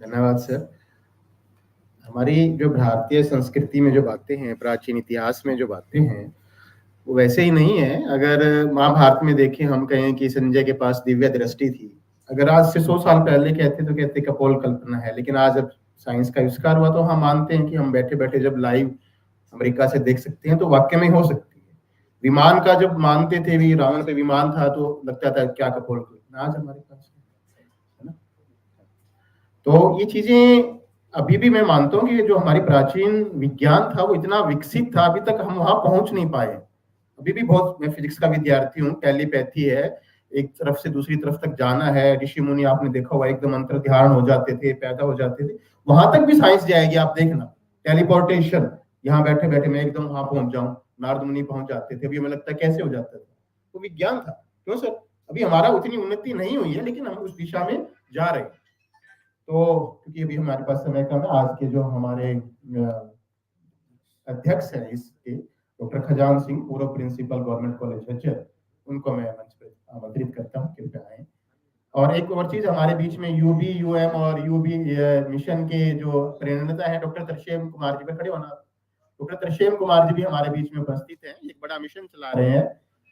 धन्यवाद सर। हमारी जो भारतीय संस्कृति में जो बातें हैं, प्राचीन इतिहास में जो बातें हैं, वो वैसे ही नहीं है। अगर महाभारत में देखें, हम कहें कि संजय के पास दिव्य दृष्टि थी, अगर आज से 100 साल पहले कहते तो कहते कपोल कल्पना है, लेकिन आज जब साइंस का आविष्कार हुआ तो हम मानते हैं कि हम बैठे बैठे जब लाइव अमेरिका से देख सकते हैं तो वाकई में हो सकती है। विमान का जब मानते थे, भी रावण पे विमान था तो लगता था क्या कपोल कल्पना, आज हमारे पास है ना। तो ये चीजें अभी भी मैं मानता हूँ कि जो हमारी प्राचीन विज्ञान था वो इतना विकसित था, अभी तक हम वहां पहुंच नहीं पाए। अभी भी बहुत, मैं फिजिक्स का विद्यार्थी हूँ, टेलीपैथी है, एक तरफ से दूसरी तरफ तक जाना है। ऋषि मुनि आपने देखा हुआ एकदम अंतर ध्यान हो जाते थे, पैदा हो जाते थे, वहां तक भी साइंस जाएगी, आप देखना। टेलीपोर्टेशन, यहाँ बैठे बैठे मैं एकदम वहां पहुंच जाऊं, नारद मुनि पहुंच जाते थे, अभी हमें लगता है कैसे हो जाता था, वो विज्ञान था। क्यों सर? अभी हमारा उतनी उन्नति नहीं हुई है, लेकिन हम उस दिशा में जा रहे हैं। तो क्योंकि अभी हमारे पास समय कम है, आज के जो हमारे अध्यक्ष हैं इसके, डॉक्टर खजान सिंह, पूर्व प्रिंसिपल गवर्नमेंट कॉलेज झज्जर, उनको मैं मंच पर आमंत्रित करता हूँ, कृपया आए। और एक और चीज, हमारे बीच में यूबी, यूएम और यूबी मिशन के जो प्रेरणा है, डॉक्टर तरशेम कुमार जी पे खड़े होना। डॉक्टर तरशेम कुमार जी भी हमारे बीच में उपस्थित हैं, एक बड़ा मिशन चला रहे हैं।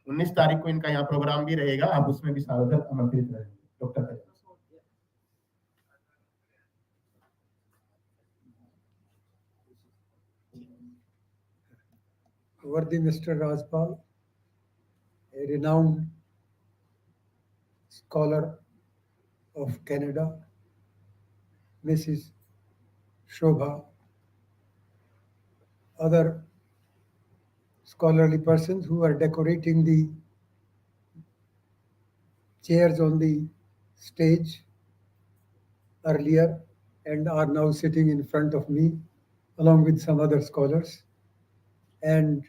19 तारीख को इनका यहाँ प्रोग्राम भी रहेगा, आप उसमें भी सादर आमंत्रित रहेंगे। Doctor Khajan. Worthy Mr. Rajpal, a renowned scholar of Canada, Mrs. Shobha, other scholarly persons who are decorating the chairs on the stage earlier and are now sitting in front of me, along with some other scholars and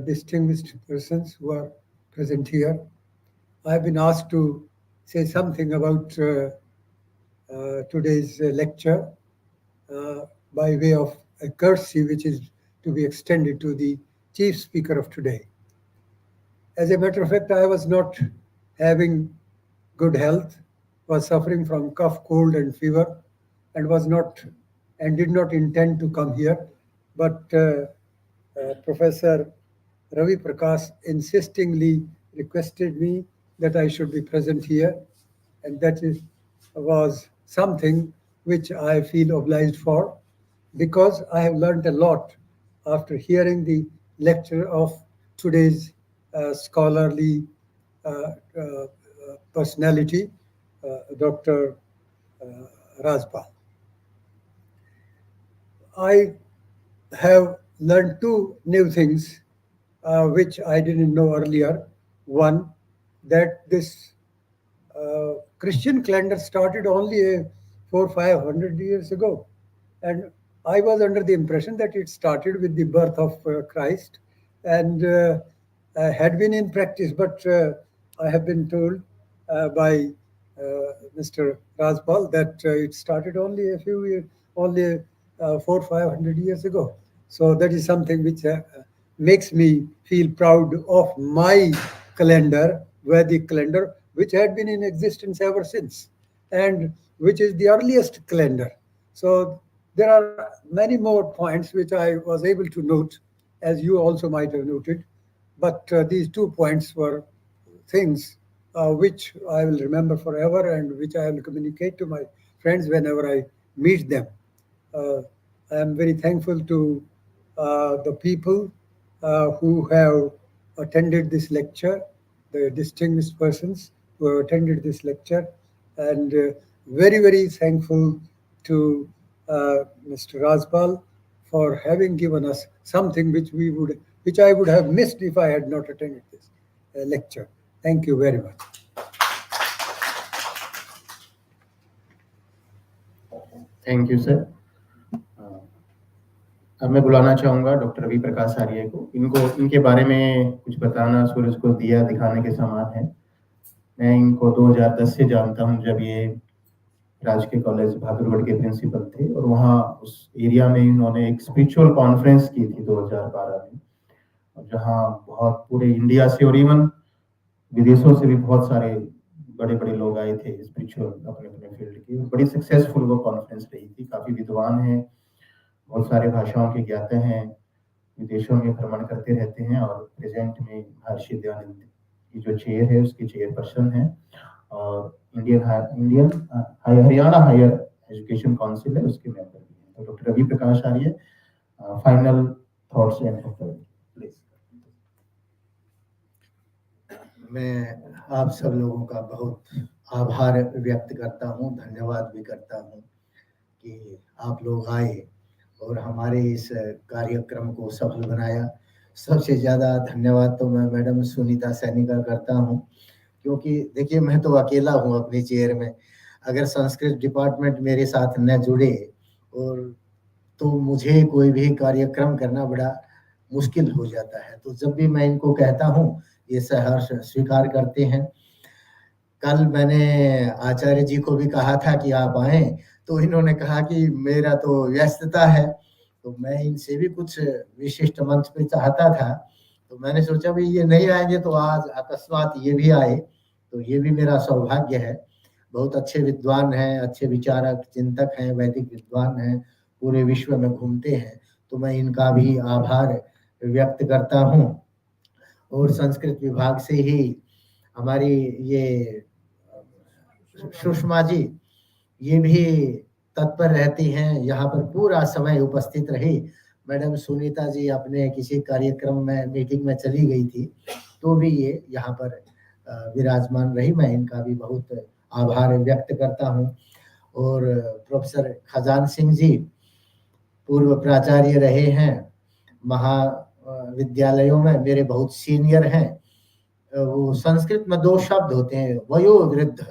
distinguished persons who are present here. I have been asked to say something about today's lecture by way of a courtesy which is to be extended to the chief speaker of today. As a matter of fact, I was not having good health, was suffering from cough, cold, and fever, and did not intend to come here. But Professor Ravi Prakash insistingly requested me that I should be present here, and that was something which I feel obliged for, because I have learned a lot after hearing the lecture of today's scholarly personality, Dr. Rajpal. I have learned two new things which I didn't know earlier. One, that this Christian calendar started only 400-500 years ago. And I was under the impression that it started with the birth of Christ and had been in practice. But I have been told by Mr. Rajpal that it started only a few years, only 400-500 years ago. So that is something which makes me feel proud of my calendar, Vedic calendar, which had been in existence ever since, and which is the earliest calendar. So there are many more points which I was able to note, as you also might have noted. But these 2 points were things which I will remember forever and which I will communicate to my friends whenever I meet them. I am very thankful to the people who have attended this lecture, the distinguished persons who have attended this lecture, and very, very thankful to Mr. Rajpal for having given us something which I would have missed if I had not attended this lecture. Thank you very much. Thank you sir. अब मैं बुलाना चाहूंगा doctor Ravi Prakash आर्य को। इनके बारे में कुछ बताना सूरज को दिया दिखाने के समान है। मैं इनको 2010 से जानता हूं, जब ये राजकीय कॉलेज बहादुरगढ़ के प्रिंसिपल थे, और वहाँ उस एरिया में इन्होंने एक स्पिरिचुअल कॉन्फ्रेंस की थी 2012 में, और जहाँ बहुत पूरे इंडिया से और इवन विदेशों से भी बहुत सारे बड़े बड़े लोग आए थे स्पिरिचुअल अपने अपने फील्ड के। बड़ी सक्सेसफुल वो कॉन्फ्रेंस रही थी, काफी विद्वान हैं बहुत सारे भाषाओं के ज्ञाता हैं, विदेशों में भ्रमण करते रहते हैं और प्रेजेंट में महर्षि दयानंद की जो चेयर है उसकी चेयरपर्सन है और Indian Haryana higher education council है उसके मेंबर भी हैं। तो doctor Ravi Prakash Arya, final thoughts and please. मैं आप सब लोगों का बहुत आभार व्यक्त करता हूँ, धन्यवाद भी करता हूँ कि आप लोग आए और हमारे इस कार्यक्रम को सफल बनाया। सबसे ज़्यादा धन्यवाद तो मैं मैडम सुनीता सैनी का करता हूँ, क्योंकि देखिए मैं तो अकेला हूँ अपनी चेयर में। अगर संस्कृत डिपार्टमेंट मेरे साथ न जुड़े और तो मुझे कोई भी कार्यक्रम करना बड़ा मुश्किल हो जाता है। तो जब भी मैं इनको कहता हूँ ये सहर्ष स्वीकार करते हैं। कल मैंने आचार्य जी को भी कहा था कि आप आए, तो इन्होंने कहा कि मेरा तो व्यस्तता है, तो मैं इनसे भी कुछ विशिष्ट मंच पे चाहता था। तो मैंने सोचा भी ये नहीं आएंगे तो आज अकस्मात ये भी आए, तो ये भी मेरा सौभाग्य है। बहुत अच्छे विद्वान हैं, अच्छे विचारक चिंतक हैं, वैदिक विद्वान हैं, पूरे विश्व में घूमते हैं, तो मैं इनका भी आभार व्यक्त करता हूँ। और संस्कृत विभाग से ही हमारी ये सुषमा जी ये भी तत्पर रहती हैं, यहाँ पर पूरा समय उपस्थित रही। मैडम सुनीता जी अपने किसी कार्यक्रम में मीटिंग में चली गई थी, तो भी ये यहाँ पर विराजमान रही। मैं इनका भी बहुत आभार व्यक्त करता हूँ। और प्रोफेसर खजान सिंह जी पूर्व प्राचार्य रहे हैं, महाविद्यालयों में मेरे बहुत सीनियर हैं। वो संस्कृत में दो शब्द होते हैं, वयोवृद्ध,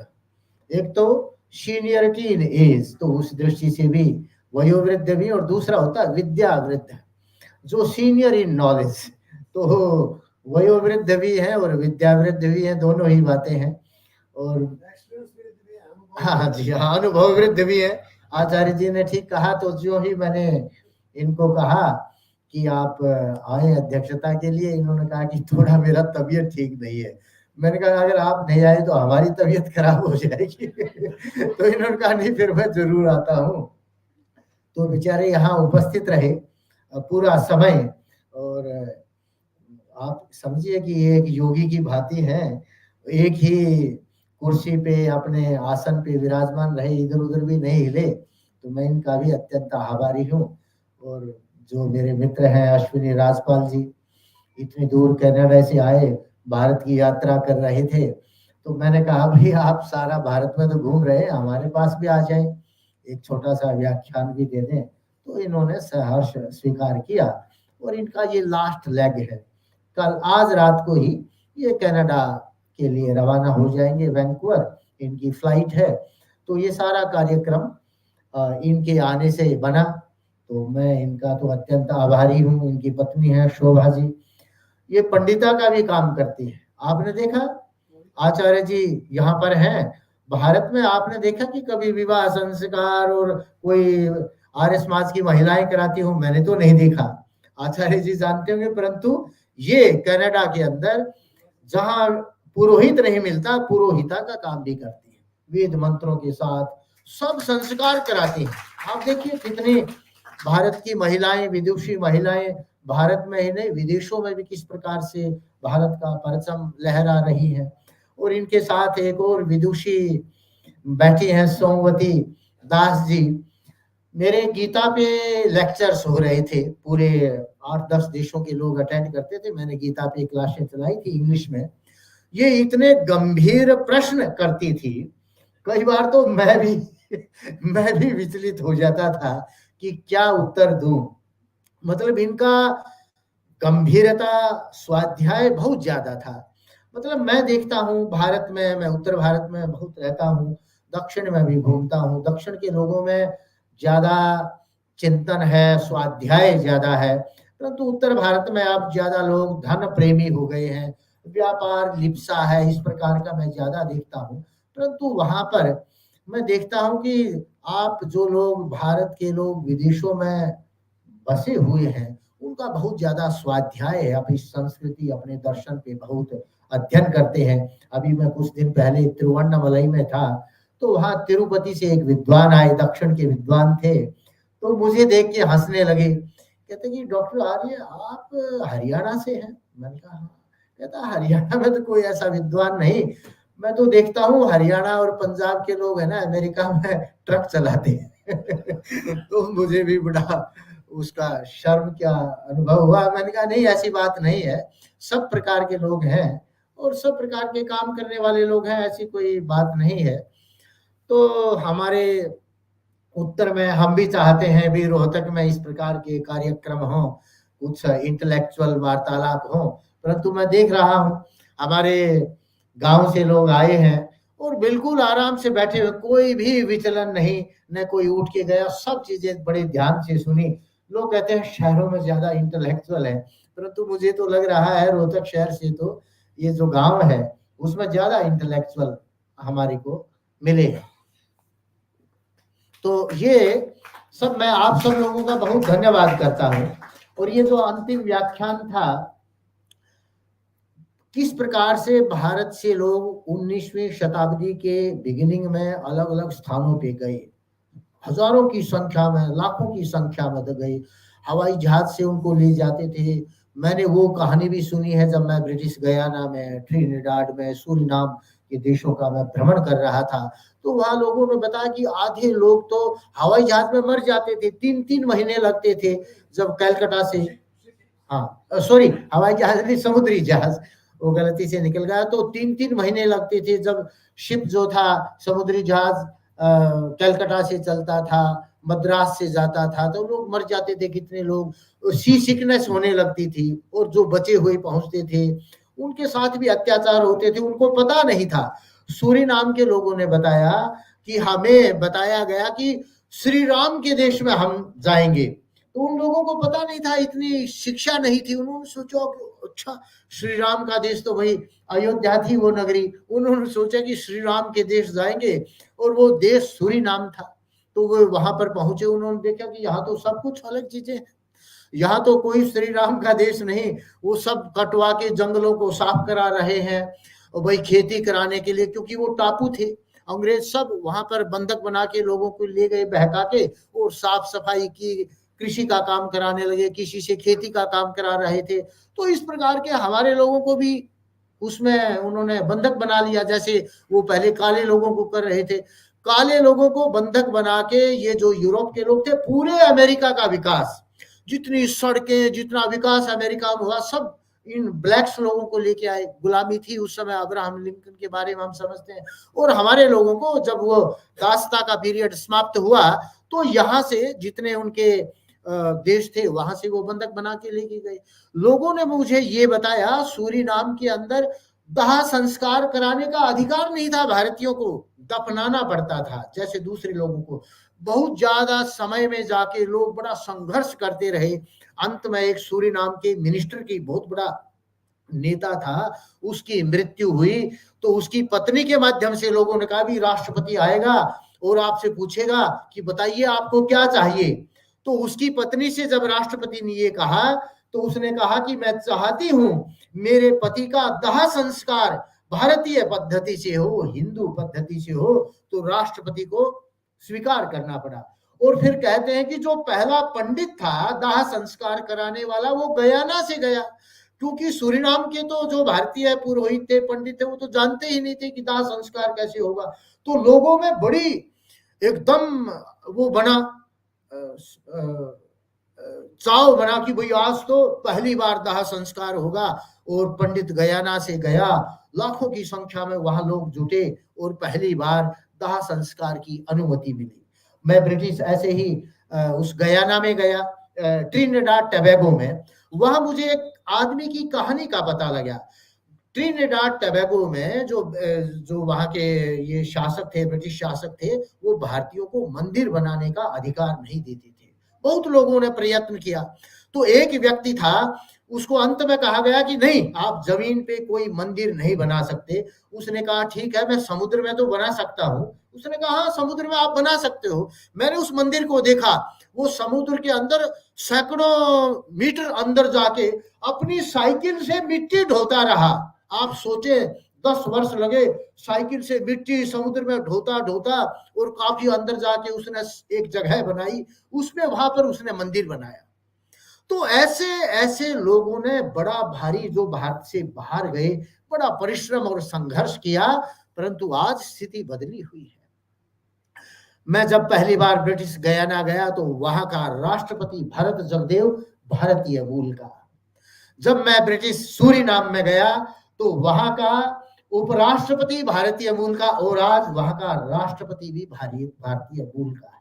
एक तो सीनियरिटी इन एज, तो उस दृष्टि से भी वयोवृद्ध भी, और दूसरा होता है विद्यावृद्ध, जो सीनियर इन नॉलेज। तो वयोवृद्ध भी है और विद्यावृद्ध भी है, दोनों ही बातें हैं। और हाँ जी हाँ, अनुभव वृद्ध भी है। आचार्य जी ने ठीक कहा, तो जो ही मैंने इनको कहा कि आप आए अध्यक्षता के लिए, इन्होंने कहा कि थोड़ा मेरा तबीयत ठीक नहीं है। मैंने कहा अगर आप नहीं आए तो हमारी तबीयत खराब हो जाएगी। तो इन्होंने कहा नहीं फिर मैं जरूर आता हूँ। तो बेचारे यहाँ उपस्थित रहे पूरा समय, और आप समझिए कि एक योगी की भांति है, एक ही कुर्सी पे अपने आसन पे विराजमान रहे, इधर उधर भी नहीं हिले। तो मैं इनका भी अत्यंत आभारी हूँ। और जो मेरे मित्र हैं अश्विनी राजपाल जी, इतनी दूर कनाडा से आए, भारत की यात्रा कर रहे थे, तो मैंने कहा भाई आप सारा भारत में तो घूम रहे हैं, हमारे पास भी आ जाएं, एक छोटा सा व्याख्यान भी दे दें। तो इन्होंने सहर्ष स्वीकार किया और इनका ये लास्ट लेग है। कल आज रात को ही ये कनाडा के लिए रवाना हो जाएंगे, वैंकूवर इनकी फ्लाइट है। तो ये सारा कार्यक्रम इनके आने से बना, तो मैं इनका तो अत्यंत आभारी हूँ। इनकी पत्नी है शोभा जी, ये पंडिता का भी काम करती है। आपने देखा आचार्य जी यहाँ पर हैं भारत में, आपने देखा कि कभी विवाह संस्कार और कोई आर्य समाज की महिलाएं कराती हो? मैंने तो नहीं देखा, आचार्य जी जानते होंगे। परंतु ये कनाडा के अंदर जहाँ पुरोहित नहीं मिलता, पुरोहिता का काम भी करती है, वेद मंत्रों के साथ सब संस्कार कराती हैं। आप देखिए कितनी भारत की महिलाएं, विदुषी महिलाएं, भारत में ही नहीं विदेशों में भी किस प्रकार से भारत का परचम लहरा रही है। और इनके साथ एक और विदुषी बैठी हैं, सोमवती दास जी। मेरे गीता पे लेक्चर्स हो रहे थे, पूरे 8-10 देशों के लोग अटेंड करते थे, मैंने गीता पे क्लासें चलाई थी इंग्लिश में। ये इतने गंभीर प्रश्न करती थी, कई बार तो मैं भी विचलित हो जाता था कि क्या उत्तर दूं। मतलब इनका गंभीरता, स्वाध्याय बहुत ज्यादा था। मतलब मैं देखता हूँ भारत में, मैं उत्तर भारत में बहुत रहता हूँ, दक्षिण में भी घूमता हूँ, दक्षिण के लोगों में ज्यादा चिंतन है, स्वाध्याय ज्यादा है। परंतु उत्तर भारत में अब ज्यादा लोग धन प्रेमी हो गए हैं, व्यापार लिप्सा है, इस प्रकार का मैं ज्यादा देखता हूँ। परंतु वहां पर मैं देखता हूँ कि आप जो लोग, भारत के लोग विदेशों में बसे हुए हैं, उनका बहुत ज्यादा स्वाध्याय है, अपनी संस्कृति, अपने दर्शन पे बहुत अध्ययन करते हैं। अभी मैं कुछ दिन पहले तिरुवन्नामलई में था, तो वहां तिरुपति से एक विद्वान आए, दक्षिण के विद्वान थे। तो मुझे देख के हंसने लगे। कहते कि डॉक्टर आर्य आप हरियाणा से हैं? मैंने कहा हाँ। कहता हरियाणा में तो कोई ऐसा विद्वान नहीं, मैं तो देखता हूँ हरियाणा और पंजाब के लोग है ना अमेरिका में ट्रक चलाते हैं। तो मुझे भी बड़ा उसका शर्म क्या अनुभव हुआ। मैंने कहा नहीं ऐसी बात नहीं है, सब प्रकार के लोग हैं और सब प्रकार के काम करने वाले लोग हैं, ऐसी कोई बात नहीं है। तो हमारे उत्तर में हम भी चाहते हैं भी रोहतक में इस प्रकार के कार्यक्रम हों, कुछ इंटेलेक्चुअल वार्तालाप हों, परंतु मैं देख रहा हूँ हमारे गांव से लोग आए हैं और बिल्कुल आराम से बैठे हुए, कोई भी विचलन नहीं, न कोई उठ के गया, सब चीजें बड़े ध्यान से सुनी। लोग कहते हैं शहरों में ज्यादा इंटेलेक्चुअल है, परंतु मुझे तो लग रहा है रोहतक शहर से तो ये जो गांव है उसमें ज्यादा इंटेलेक्चुअल हमारे को मिले हैं। तो ये सब मैं आप सब लोगों का बहुत धन्यवाद करता हूं। और ये जो अंतिम व्याख्यान था, किस प्रकार से भारत से लोग 19वीं शताब्दी के बिगिनिंग में अलग अलग स्थानों पे गए, हजारों की संख्या में, लाखों की संख्या में गए, हवाई जहाज से उनको ले जाते थे। मैंने वो कहानी भी सुनी है जब मैं ब्रिटिश गयाना में, ट्रिनिडाड में, सूरीनाम के देशों का मैं भ्रमण कर रहा था, तो वहां लोगों ने बताया कि आधे लोग तो हवाई जहाज में मर जाते थे, 3-3 महीने लगते थे जब कलकत्ता से, हाँ सॉरी हवाई जहाज नहीं, समुद्री जहाज, वो गलती से निकल गया। तो 3-3 महीने लगते थे जब शिप जो था, समुद्री जहाज कलकत्ता से चलता था, मद्रास से जाता था, तो लोग मर जाते थे कितने लोग, सी सिकनेस होने लगती थी। और जो बचे हुए पहुंचते थे उनके साथ भी अत्याचार होते थे, उनको पता नहीं था। सूरीनाम के लोगों ने बताया कि हमें बताया गया कि श्री राम के देश में हम जाएंगे, तो उन लोगों को पता नहीं था, इतनी शिक्षा नहीं थी। उन्होंने सोचा कि अच्छा श्री राम का देश तो भाई अयोध्या थी वो नगरी, उन्होंने सोचा कि श्री राम के देश जाएंगे, और वो देश सूरीनाम था। तो वो वहां पर पहुंचे, उन्होंने देखा कि यहाँ तो सब कुछ अलग चीजें हैं, यहाँ तो कोई श्री राम का देश नहीं, वो सब कटवा के जंगलों को साफ करा रहे हैं और भाई खेती कराने के लिए, क्योंकि वो टापू थे, अंग्रेज सब वहां पर बंधक बना के लोगों को ले गए बहका के, और साफ सफाई की, कृषि का काम कराने लगे, किसी से खेती का काम करा रहे थे। तो इस प्रकार के हमारे लोगों को भी उसमें उन्होंने बंधक बना लिया, जैसे वो पहले काले लोगों को कर रहे थे। काले लोगों को बंधक बना के ये जो यूरोप के लोग थे, पूरे अमेरिका का विकास, जितनी सड़कें, जितना विकास अमेरिका में हुआ, सब इन ब्लैक्स लोगों को लेके आए। गुलामी थी उस समय, अब्राहम लिंकन के बारे में हम समझते हैं। और हमारे लोगों को जब वो दासता का पीरियड समाप्त हुआ, तो यहाँ से जितने उनके देश थे वहां से वो बंधक बना के लेके गए। लोगों ने मुझे ये बताया, सूरीनाम के अंदर दाह संस्कार कराने का अधिकार नहीं था, भारतीयों को दफनाना पड़ता था जैसे दूसरे लोगों को। बहुत ज्यादा समय में जाके लोग बड़ा संघर्ष करते रहे। अंत में एक सूरीनाम के मिनिस्टर की, बहुत बड़ा नेता था, उसकी मृत्यु हुई। तो उसकी पत्नी के माध्यम से लोगों ने कहा भी राष्ट्रपति आएगा और आपसे पूछेगा कि बताइए आपको क्या चाहिए। तो उसकी पत्नी से जब राष्ट्रपति ने ये कहा, तो उसने कहा कि मैं चाहती हूं मेरे पति का दाह संस्कार भारतीय पद्धति से हो, हिंदू पद्धति से हो। तो राष्ट्रपति को स्वीकार करना पड़ा। और फिर कहते हैं कि जो पहला पंडित था दाह संस्कार कराने वाला, वो गयाना से गया, क्योंकि सूरीनाम के तो जो भारतीय पुरोहित थे, पंडित थे, वो तो जानते ही नहीं थे कि दाह संस्कार कैसे होगा। तो लोगों में बड़ी एकदम वो बना, चाव बना कि भाई आज तो पहली बार दाह संस्कार होगा। और पंडित गयाना से गया, लाखों की संख्या में वहां लोग जुटे और पहली बार दाह संस्कार की अनुमति मिली। मैं ब्रिटिश ऐसे ही उस गयाना में गया, ट्रिनिडाड टबैगो में। वहां मुझे एक आदमी की कहानी का पता लगा। ट्रिनिडाड टबैगो में जो वहां के ये शासक थे, ब्रिटिश शासक थे, वो भारतीयों को मंदिर बनाने का अधिकार नहीं देते थे। बहुत लोगों ने प्रयत्न किया। तो एक व्यक्ति था, उसको अंत में कहा गया कि नहीं, आप जमीन पे कोई मंदिर नहीं बना सकते। उसने कहा ठीक है, मैं समुद्र में तो बना सकता हूँ। उसने कहा हाँ, समुद्र में आप बना सकते हो। मैंने उस मंदिर को देखा, वो समुद्र के अंदर सैकड़ों मीटर अंदर जाके अपनी साइकिल से मिट्टी ढोता रहा। आप सोचे 10 वर्ष लगे साइकिल से मिट्टी समुद्र में ढोता ढोता, और काफी अंदर जाके उसने एक जगह बनाई, उसमें वहां पर उसने मंदिर बनाया। तो ऐसे ऐसे लोगों ने बड़ा भारी, जो भारत से बाहर गए, बड़ा परिश्रम और संघर्ष किया, परंतु आज स्थिति बदली हुई है। मैं जब पहली बार ब्रिटिश गयाना गया तो वहां का राष्ट्रपति भरत जगदेव भारतीय मूल का। जब मैं ब्रिटिश सूरीनाम में गया तो वहां का उपराष्ट्रपति भारतीय मूल का, और आज वहां का राष्ट्रपति भी भारतीय मूल का है।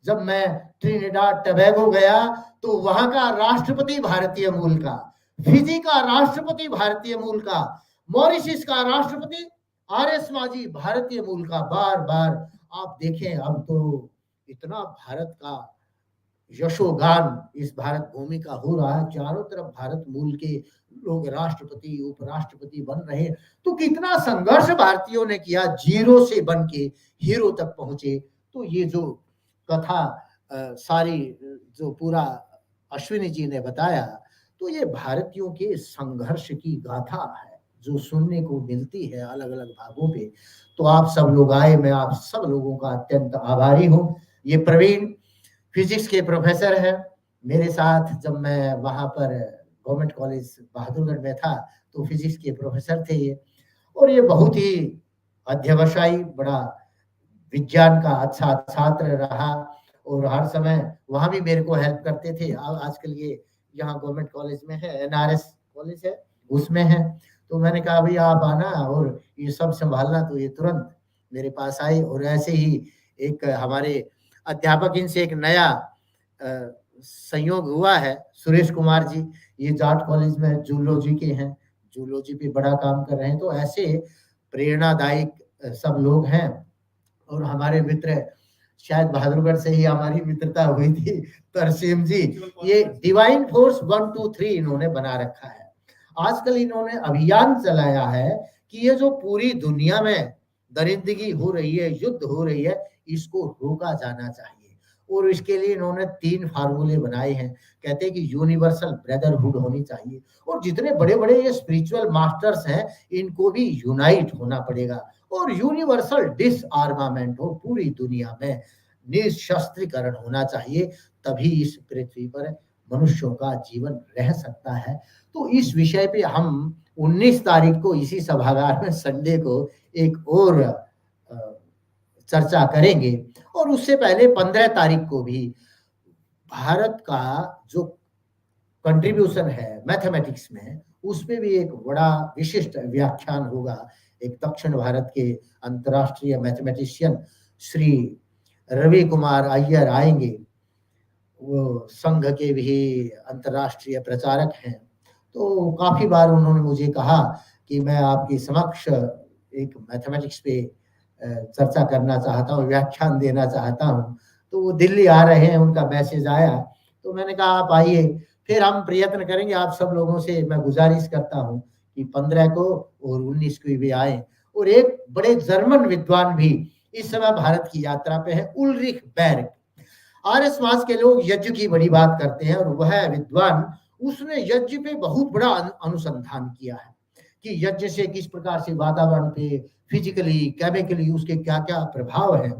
जब मैं ट्रिनिडाड टबैगो गया तो वहां का राष्ट्रपति भारतीय मूल का, फिजी का राष्ट्रपति भारतीय मूल का, मॉरिशस का राष्ट्रपति आर्य भारतीय मूल का। बार बार आप देखें, अब तो इतना भारत का यशोगान इस भारत भूमि का हो रहा है, चारों तरफ भारत मूल के लोग राष्ट्रपति उपराष्ट्रपति बन रहे हैं। तो कितना संघर्ष भारतीयों ने किया, जीरो से बन के हीरो तक पहुंचे। तो ये जो कथा सारी जो पूरा अश्विनी जी ने बताया, तो ये भारतीयों के संघर्ष की गाथा है जो सुनने को मिलती है अलग अलग भागों पे। तो आप सब लोग आए, मैं आप सब लोगों का अत्यंत आभारी हूँ। ये प्रवीण फिजिक्स के प्रोफेसर है मेरे साथ, जब मैं वहां पर गवर्नमेंट कॉलेज बहादुरगढ़ में था तो फिजिक्स के प्रोफेसर थे ये, और ये बहुत ही अध्यवसायी, बड़ा विज्ञान का अच्छा छात्र रहा, और हर समय वहां भी मेरे को हेल्प करते थे। आजकल ये यहाँ गवर्नमेंट कॉलेज में है, NRS कॉलेज है, उसमें है। तो मैंने कहा भाई आप आना और ये सब संभालना, तो ये तुरंत मेरे पास आए। और ऐसे ही एक हमारे अध्यापक, इनसे एक नया संयोग हुआ है, सुरेश कुमार जी, ये जाट कॉलेज में जूलॉजी के हैं, जूलॉजी पे बड़ा काम कर रहे हैं। तो ऐसे प्रेरणादायक सब लोग हैं। और हमारे मित्र, शायद बहादुरगढ़ से ही हमारी मित्रता हुई थी, तरसीम जी, ये डिवाइन फोर्स 1 2 3 इन्होंने बना रखा है। आजकल इन्होंने अभियान चलाया है कि ये जो पूरी दुनिया में दरिंदगी हो रही है, युद्ध हो रही है, इसको रोका जाना चाहिए। और इसके लिए इन्होंने 3 फार्मूले बनाए हैं। कहते हैं कि यूनिवर्सल ब्रदरहुड होनी चाहिए, और जितने बड़े बड़े ये स्पिरिचुअल मास्टर्स हैं इनको भी यूनाइट होना पड़ेगा, और यूनिवर्सल डिसआर्मामेंट हो, पूरी दुनिया में निशस्त्रीकरण होना चाहिए, तभी इस पृथ्वी पर मनुष्यों का जीवन रह सकता है। तो इस विषय पे हम 19 तारीख को इसी सभागार में संडे को एक और चर्चा करेंगे, और उससे पहले 15 तारीख को भी भारत का जो कंट्रीब्यूशन है मैथमेटिक्स में, उसमें भी एक बड़ा विशिष्ट व्याख्यान होगा। एक दक्षिण भारत के अंतर्राष्ट्रीय मैथमेटिशियन श्री रवि कुमार अय्यर आएंगे, वो संघ के भी अंतर्राष्ट्रीय प्रचारक हैं। तो काफी बार उन्होंने मुझे कहा कि मैं आपके समक्ष एक मैथमेटिक्स पे चर्चा करना चाहता हूँ, व्याख्यान देना चाहता हूँ। तो वो दिल्ली आ रहे हैं, उनका मैसेज आया, तो मैंने कहा आप आइए, फिर हम प्रयत्न करेंगे। आप सब लोगों से मैं गुजारिश करता हूँ कि 15 को और 19 को भी आए। और एक बड़े जर्मन विद्वान भी इस समय भारत की यात्रा पे है, उल्रिख बेर्ग। आर्य समाज के लोग यज्ञ की बड़ी बात करते हैं, और वह विद्वान, उसने यज्ञ पे बहुत बड़ा अनुसंधान किया है कि यज्ञ से किस प्रकार से वातावरण पे फिजिकली केमिकली उसके क्या क्या प्रभाव है।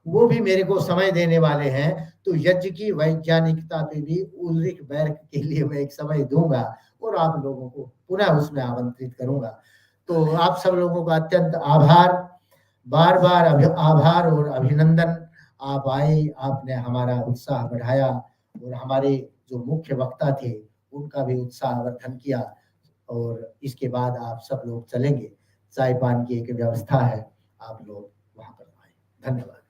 वो भी मेरे को समय देने वाले हैं। तो यज्ञ की वैज्ञानिकता पे भी उल्रिख बेर्ग के लिए मैं एक समय दूंगा, और आप लोगों को पुनः उसमें आमंत्रित करूंगा। तो आप सब लोगों का अत्यंत आभार, बार बार आभार और अभिनंदन। आप आए, आपने हमारा उत्साह बढ़ाया, और हमारे जो मुख्य वक्ता थे उनका भी उत्साहवर्धन किया। और इसके बाद आप सब लोग चलेंगे, चाय पान की एक व्यवस्था है, आप लोग वहां पर आए। धन्यवाद।